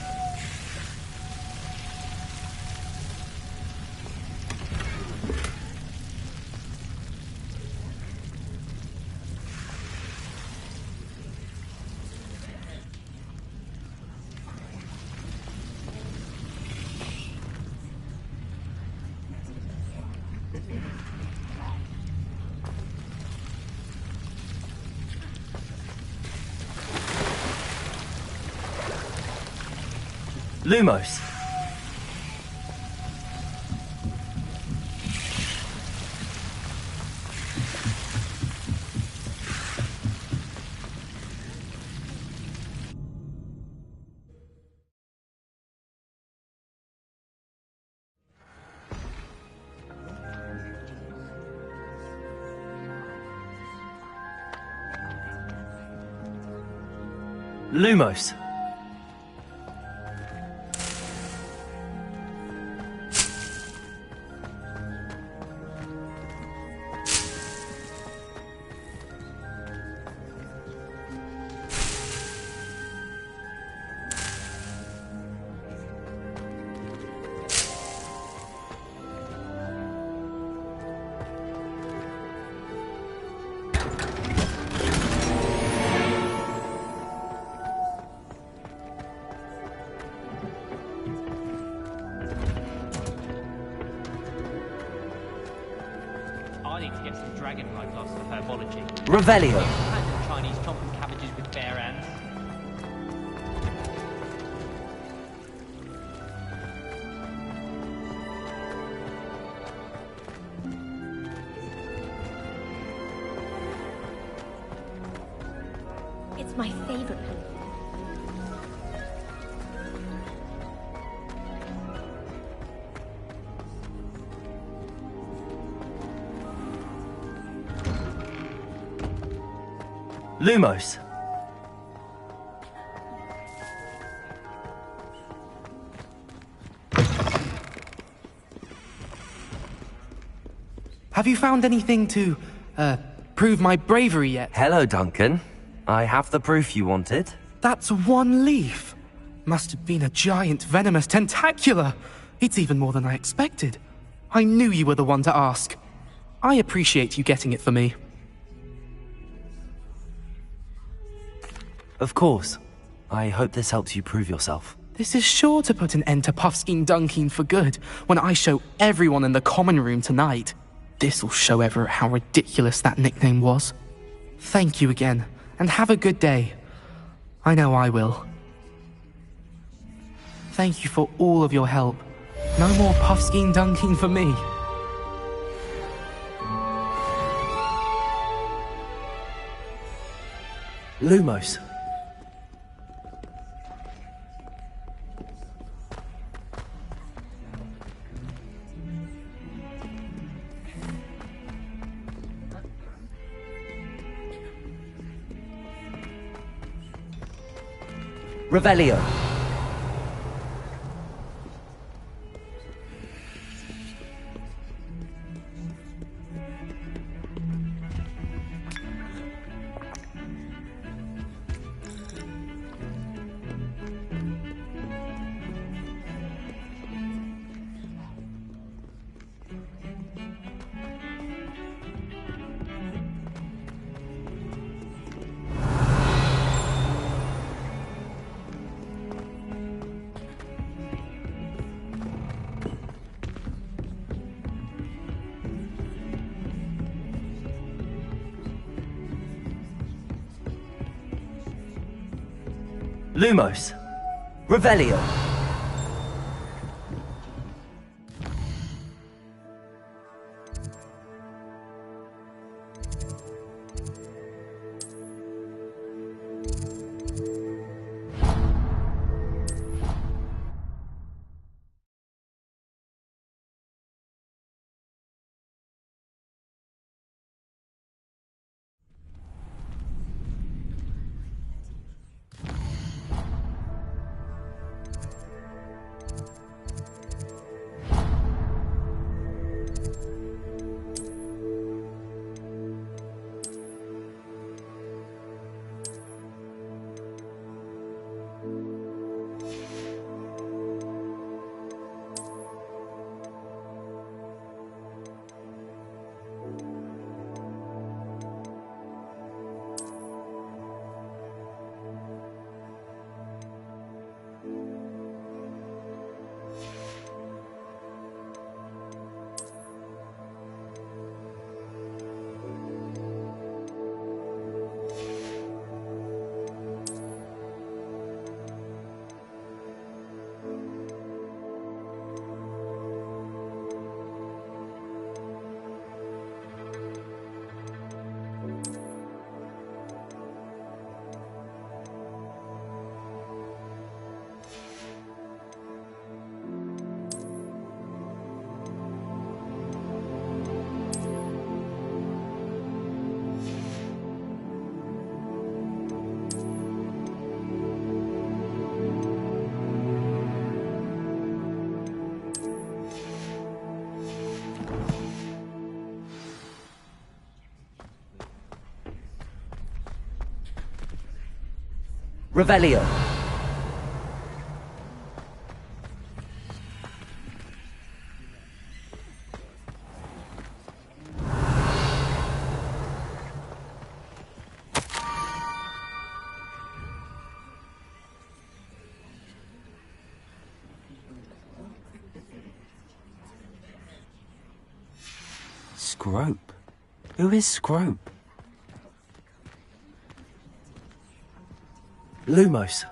Lumos. Lumos. I need to get some dragonfly classes for herbology. Revelio. Handle Chinese chopping cabbages with bare hands. It's my favorite. Lumos. Have you found anything to, prove my bravery yet? Hello, Duncan. I have the proof you wanted. That's one leaf. Must have been a giant venomous tentacula. It's even more than I expected. I knew you were the one to ask. I appreciate you getting it for me. Of course. I hope this helps you prove yourself. This is sure to put an end to Puffskein Dunkeen for good when I show everyone in the common room tonight. This'll show Everett how ridiculous that nickname was. Thank you again, and have a good day. I know I will. Thank you for all of your help. No more Puffskein Dunkeen for me. Lumos. Revelio. Lumos. Revelio. Revelio. Scrope. Who is Scrope? Lumos.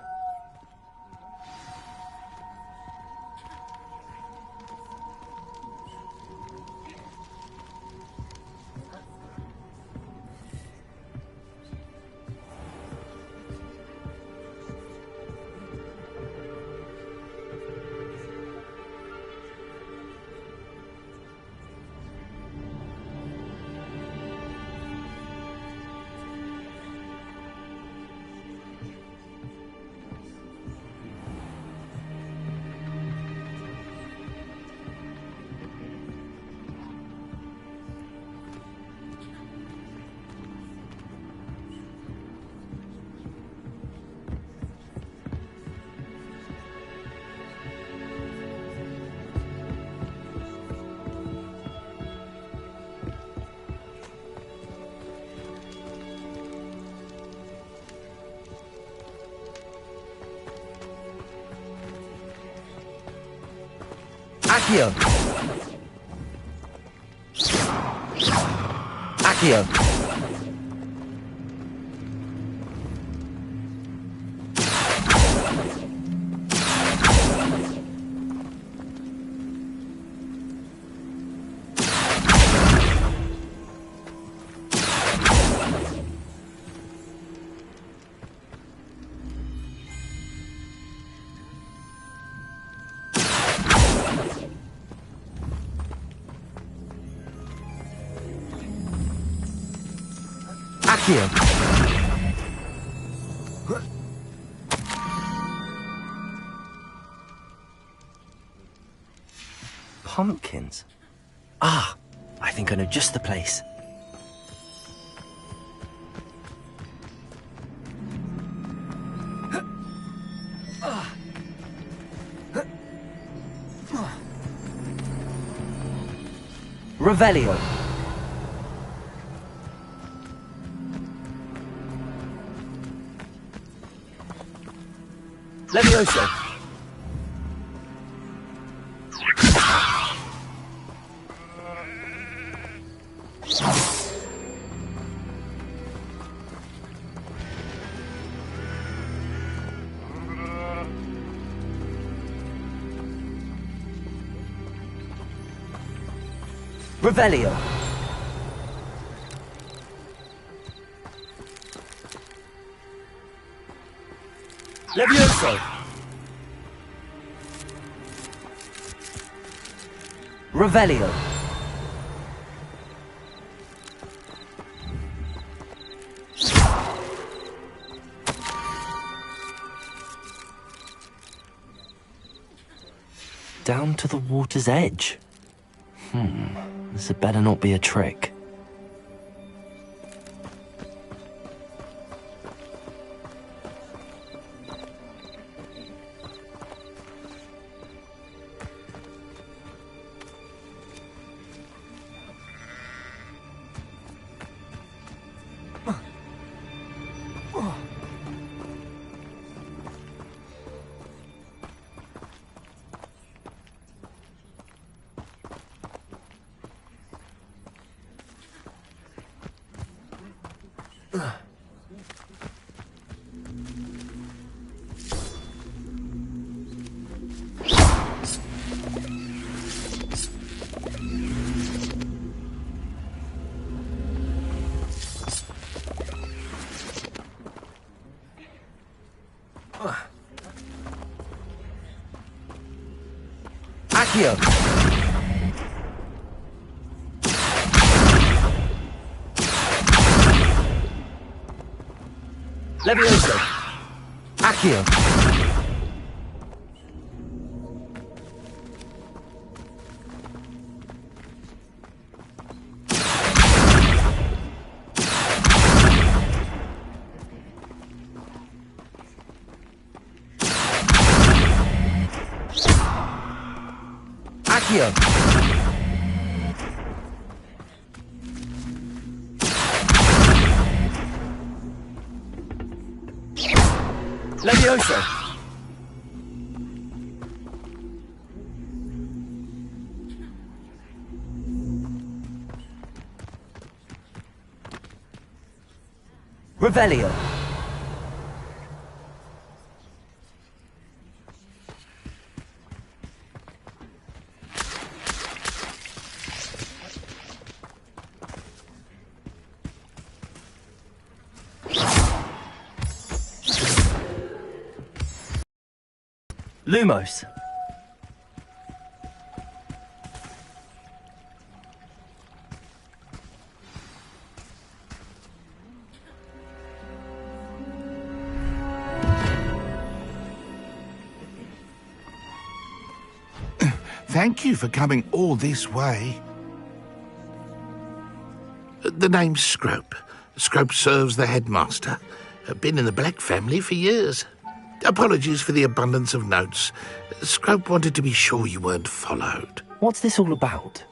Accio. Accio. Accio. Pumpkins? Ah, I think I know just the place. Revelio. Levioso. Revelio. Levioso. Revelio. Down to the water's edge. This had better not be a trick. Accio. Levioso. Accio. Accio. Levioso. Revelio. Lumos. Thank you for coming all this way. The name's Scrope. Scrope serves the headmaster. Been in the Black family for years. Apologies for the abundance of notes. Scrope wanted to be sure you weren't followed. What's this all about?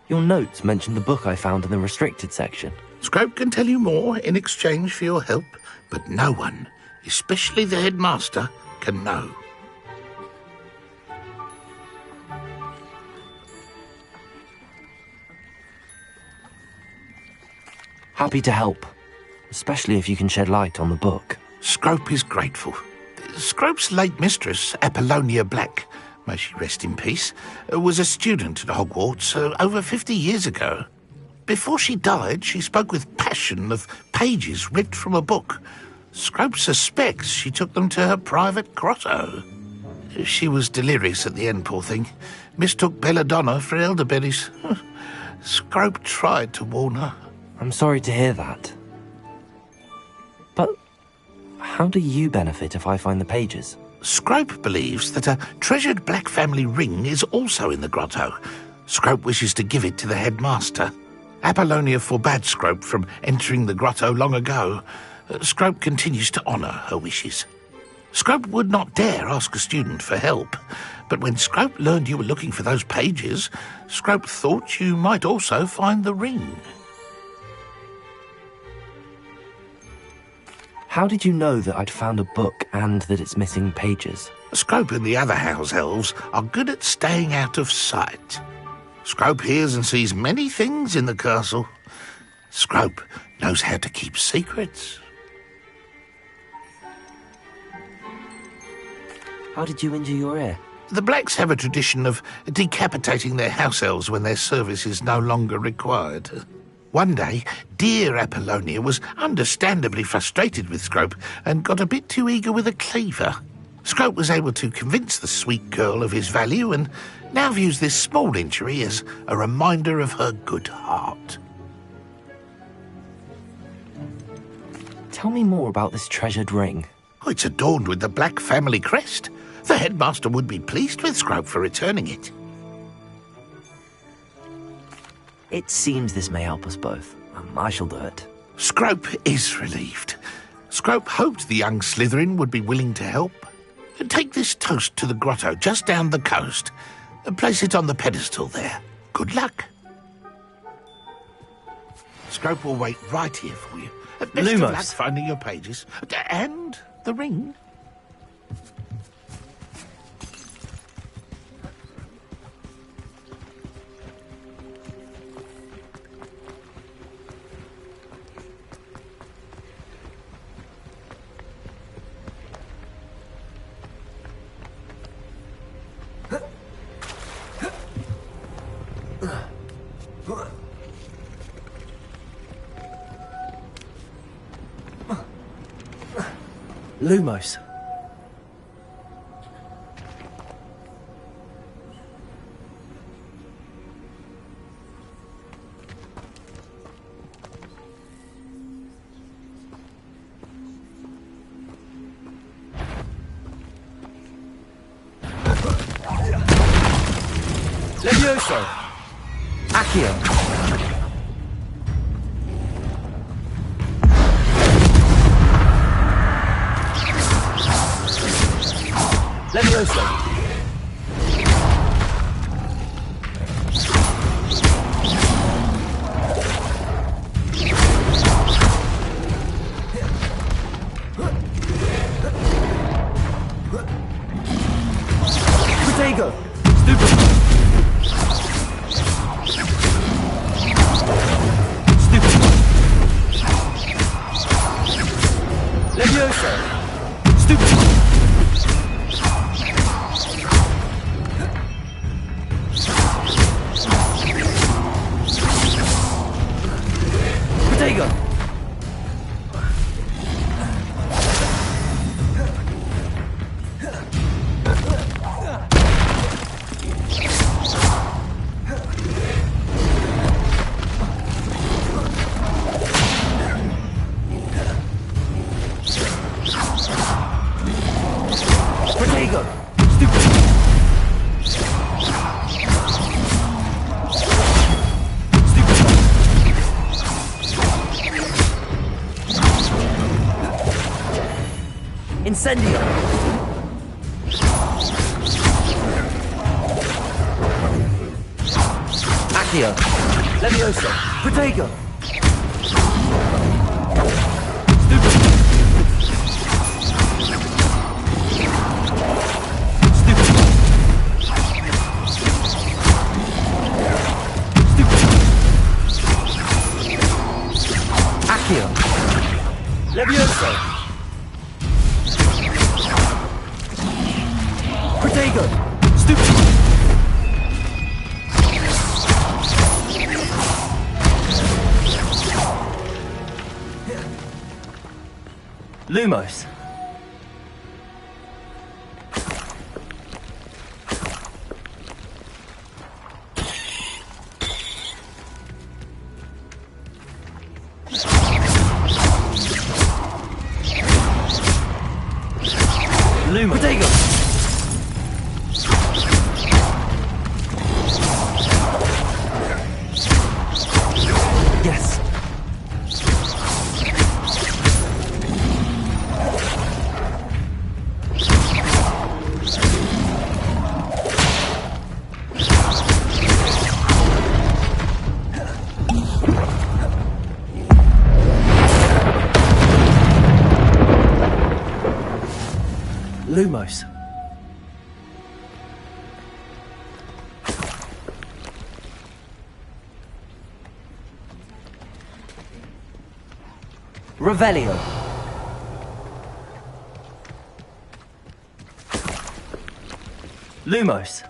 Your notes mention the book I found in the restricted section. Scrope can tell you more in exchange for your help, but no one, especially the headmaster, can know. Happy to help, especially if you can shed light on the book. Scrope is grateful. Scrope's late mistress, Apollonia Black, may she rest in peace, was a student at Hogwarts over 50 years ago. Before she died, she spoke with passion of pages ripped from a book. Scrope suspects she took them to her private grotto. She was delirious at the end, poor thing. Mistook belladonna for elderberries. Scrope tried to warn her. I'm sorry to hear that. But how do you benefit if I find the pages? Scrope believes that a treasured Black family ring is also in the grotto. Scrope wishes to give it to the headmaster. Apollonia forbade Scrope from entering the grotto long ago. Scrope continues to honour her wishes. Scrope would not dare ask a student for help, but when Scrope learned you were looking for those pages, Scrope thought you might also find the ring. How did you know that I'd found a book and that it's missing pages? Scrope and the other house elves are good at staying out of sight. Scrope hears and sees many things in the castle. Scrope knows how to keep secrets. How did you injure your ear? The Blacks have a tradition of decapitating their house elves when their service is no longer required. One day, dear Apollonia was understandably frustrated with Scrope and got a bit too eager with a cleaver. Scrope was able to convince the sweet girl of his value and now views this small injury as a reminder of her good heart. Tell me more about this treasured ring. Oh, it's adorned with the Black family crest. The headmaster would be pleased with Scrope for returning it. It seems this may help us both. I shall do it. Scrope is relieved. Scrope hoped the young Slytherin would be willing to help. Take this toast to the grotto just down the coast. Place it on the pedestal there. Good luck. Scrope will wait right here for you. Best of luck finding your pages. And the ring. Lumos. Levioso. Accio. Levioso. Protego. Stupid. Protego! Protego! Incendio! Accio! Levioso! Protego! Accio! Levioso! Protego! Stupid! Lumos! Lumos! Protego! Yes. Lumos. Revelio. Lumos.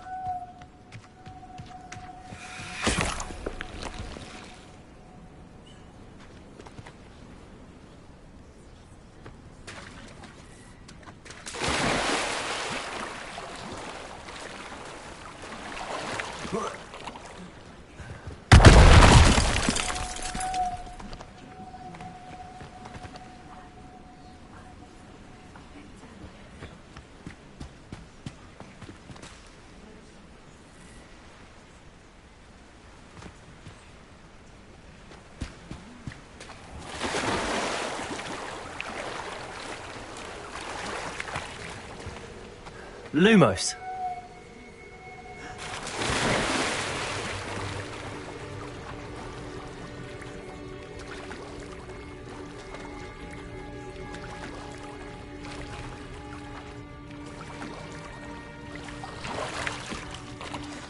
Lumos.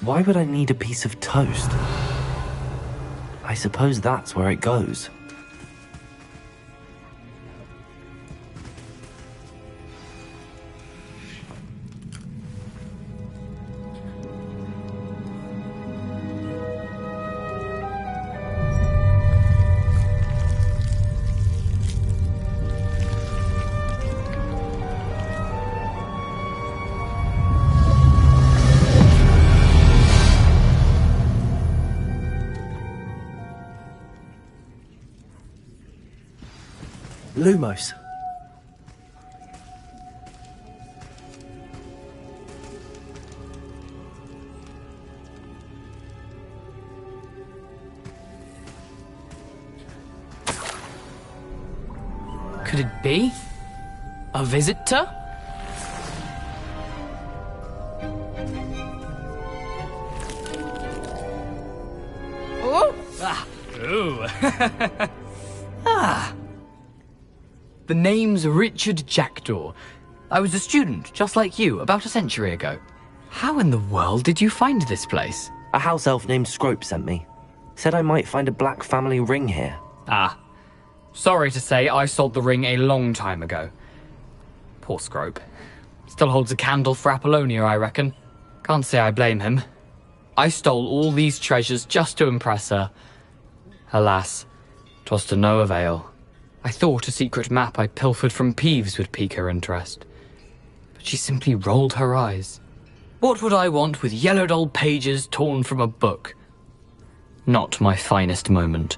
Why would I need a piece of toast? I suppose that's where it goes. Lumos. Could it be? A visitor? Oh! Ah! Ooh! Ah! The name's Richard Jackdaw. I was a student, just like you, about a century ago. How in the world did you find this place? A house elf named Scrope sent me. Said I might find a black family ring here. Ah. Sorry to say, I sold the ring a long time ago. Poor Scrope. Still holds a candle for Apollonia, I reckon. Can't say I blame him. I stole all these treasures just to impress her. Alas, 'Twas to no avail. I thought a secret map I pilfered from Peeves would pique her interest. But she simply rolled her eyes. What would I want with yellowed old pages torn from a book? Not my finest moment.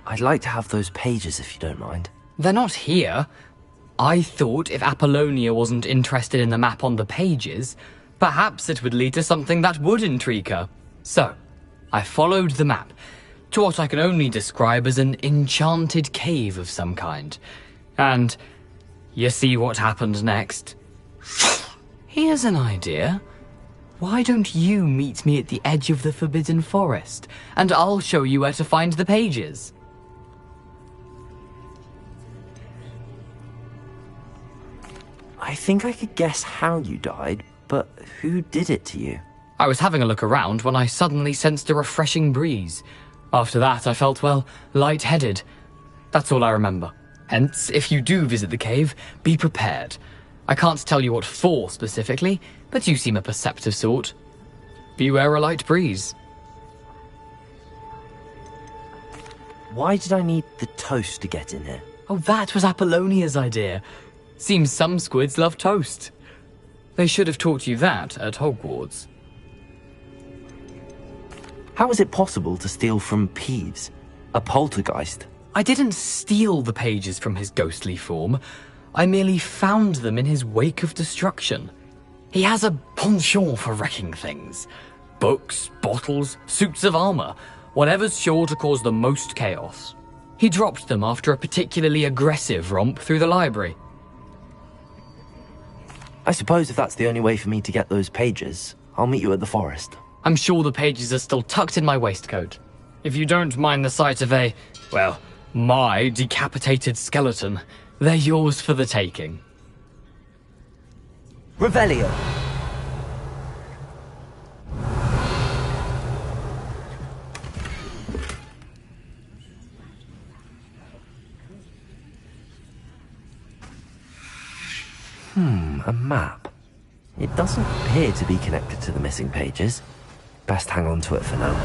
I'd like to have those pages if you don't mind. They're not here. I thought if Apollonia wasn't interested in the map on the pages, perhaps it would lead to something that would intrigue her. So, I followed the map to what I can only describe as an enchanted cave of some kind. And you see what happened next? Here's an idea. Why don't you meet me at the edge of the Forbidden Forest, and I'll show you where to find the pages? I think I could guess how you died, but who did it to you? I was having a look around when I suddenly sensed a refreshing breeze. After that, I felt, well, lightheaded. That's all I remember. Hence, if you do visit the cave, be prepared. I can't tell you what for specifically, but you seem a perceptive sort. Beware a light breeze. Why did I need the toast to get in here? Oh, that was Apollonia's idea. Seems some squids love toast. They should have taught you that at Hogwarts. How is it possible to steal from Peeves? A poltergeist? I didn't steal the pages from his ghostly form. I merely found them in his wake of destruction. He has a penchant for wrecking things. Books, bottles, suits of armor, whatever's sure to cause the most chaos. He dropped them after a particularly aggressive romp through the library. I suppose if that's the only way for me to get those pages, I'll meet you at the forest. I'm sure the pages are still tucked in my waistcoat. If you don't mind the sight of my decapitated skeleton, they're yours for the taking. Revelio. A map. It doesn't appear to be connected to the missing pages. Best hang on to it for now.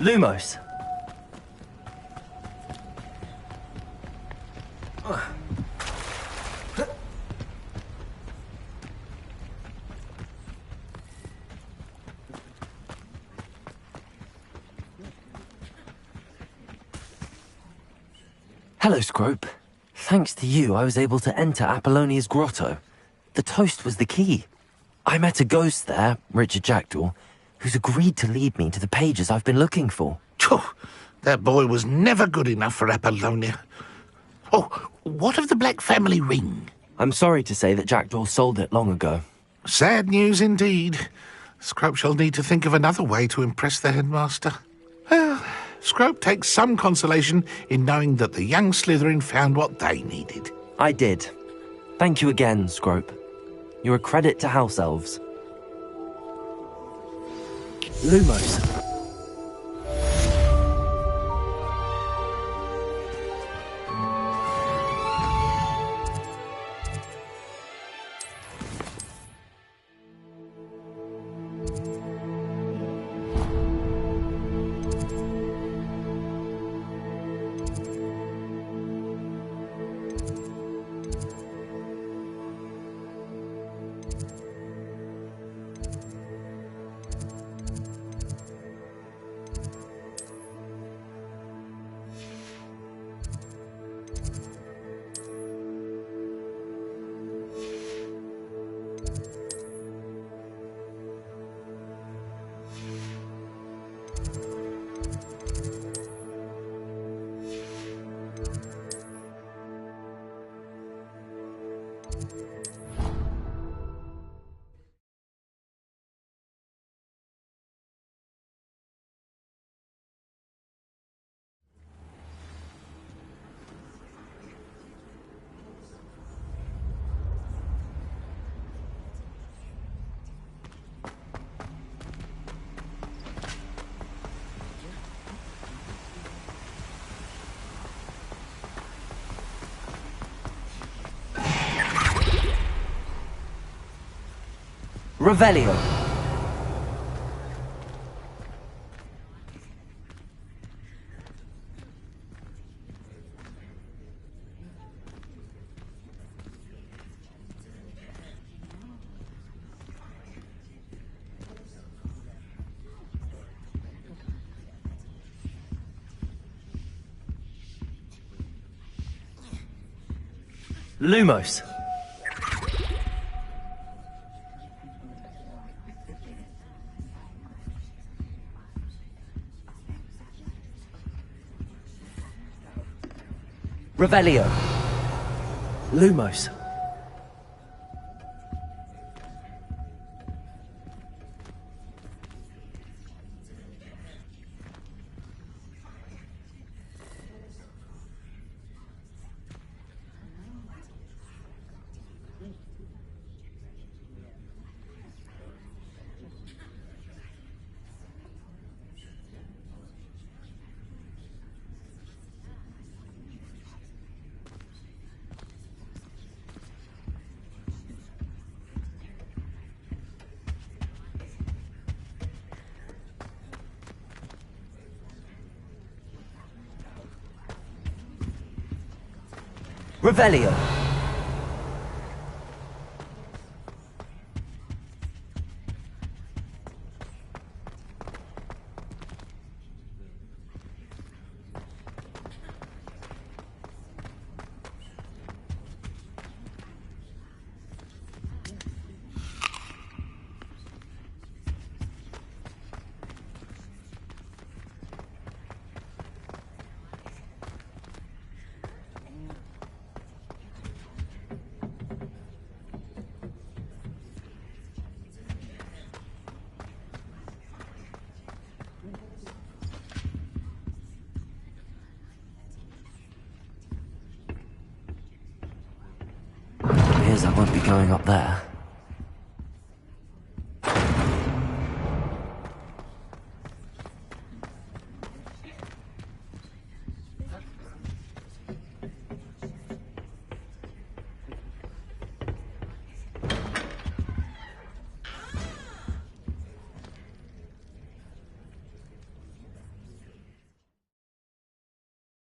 Lumos. Hello, Scrope. Thanks to you, I was able to enter Apollonia's grotto. The toast was the key. I met a ghost there, Richard Jackdaw, who's agreed to lead me to the pages I've been looking for. That boy was never good enough for Apollonia. Oh, what of the Black family ring? I'm sorry to say that Jackdaw sold it long ago. Sad news indeed. Scrope shall need to think of another way to impress the headmaster. Well, Scrope takes some consolation in knowing that the young Slytherin found what they needed. I did. Thank you again, Scrope. You're a credit to House Elves. Lumos. Revelio. Lumos. Revelio. Lumos. Revelio. Appears I won't be going up there.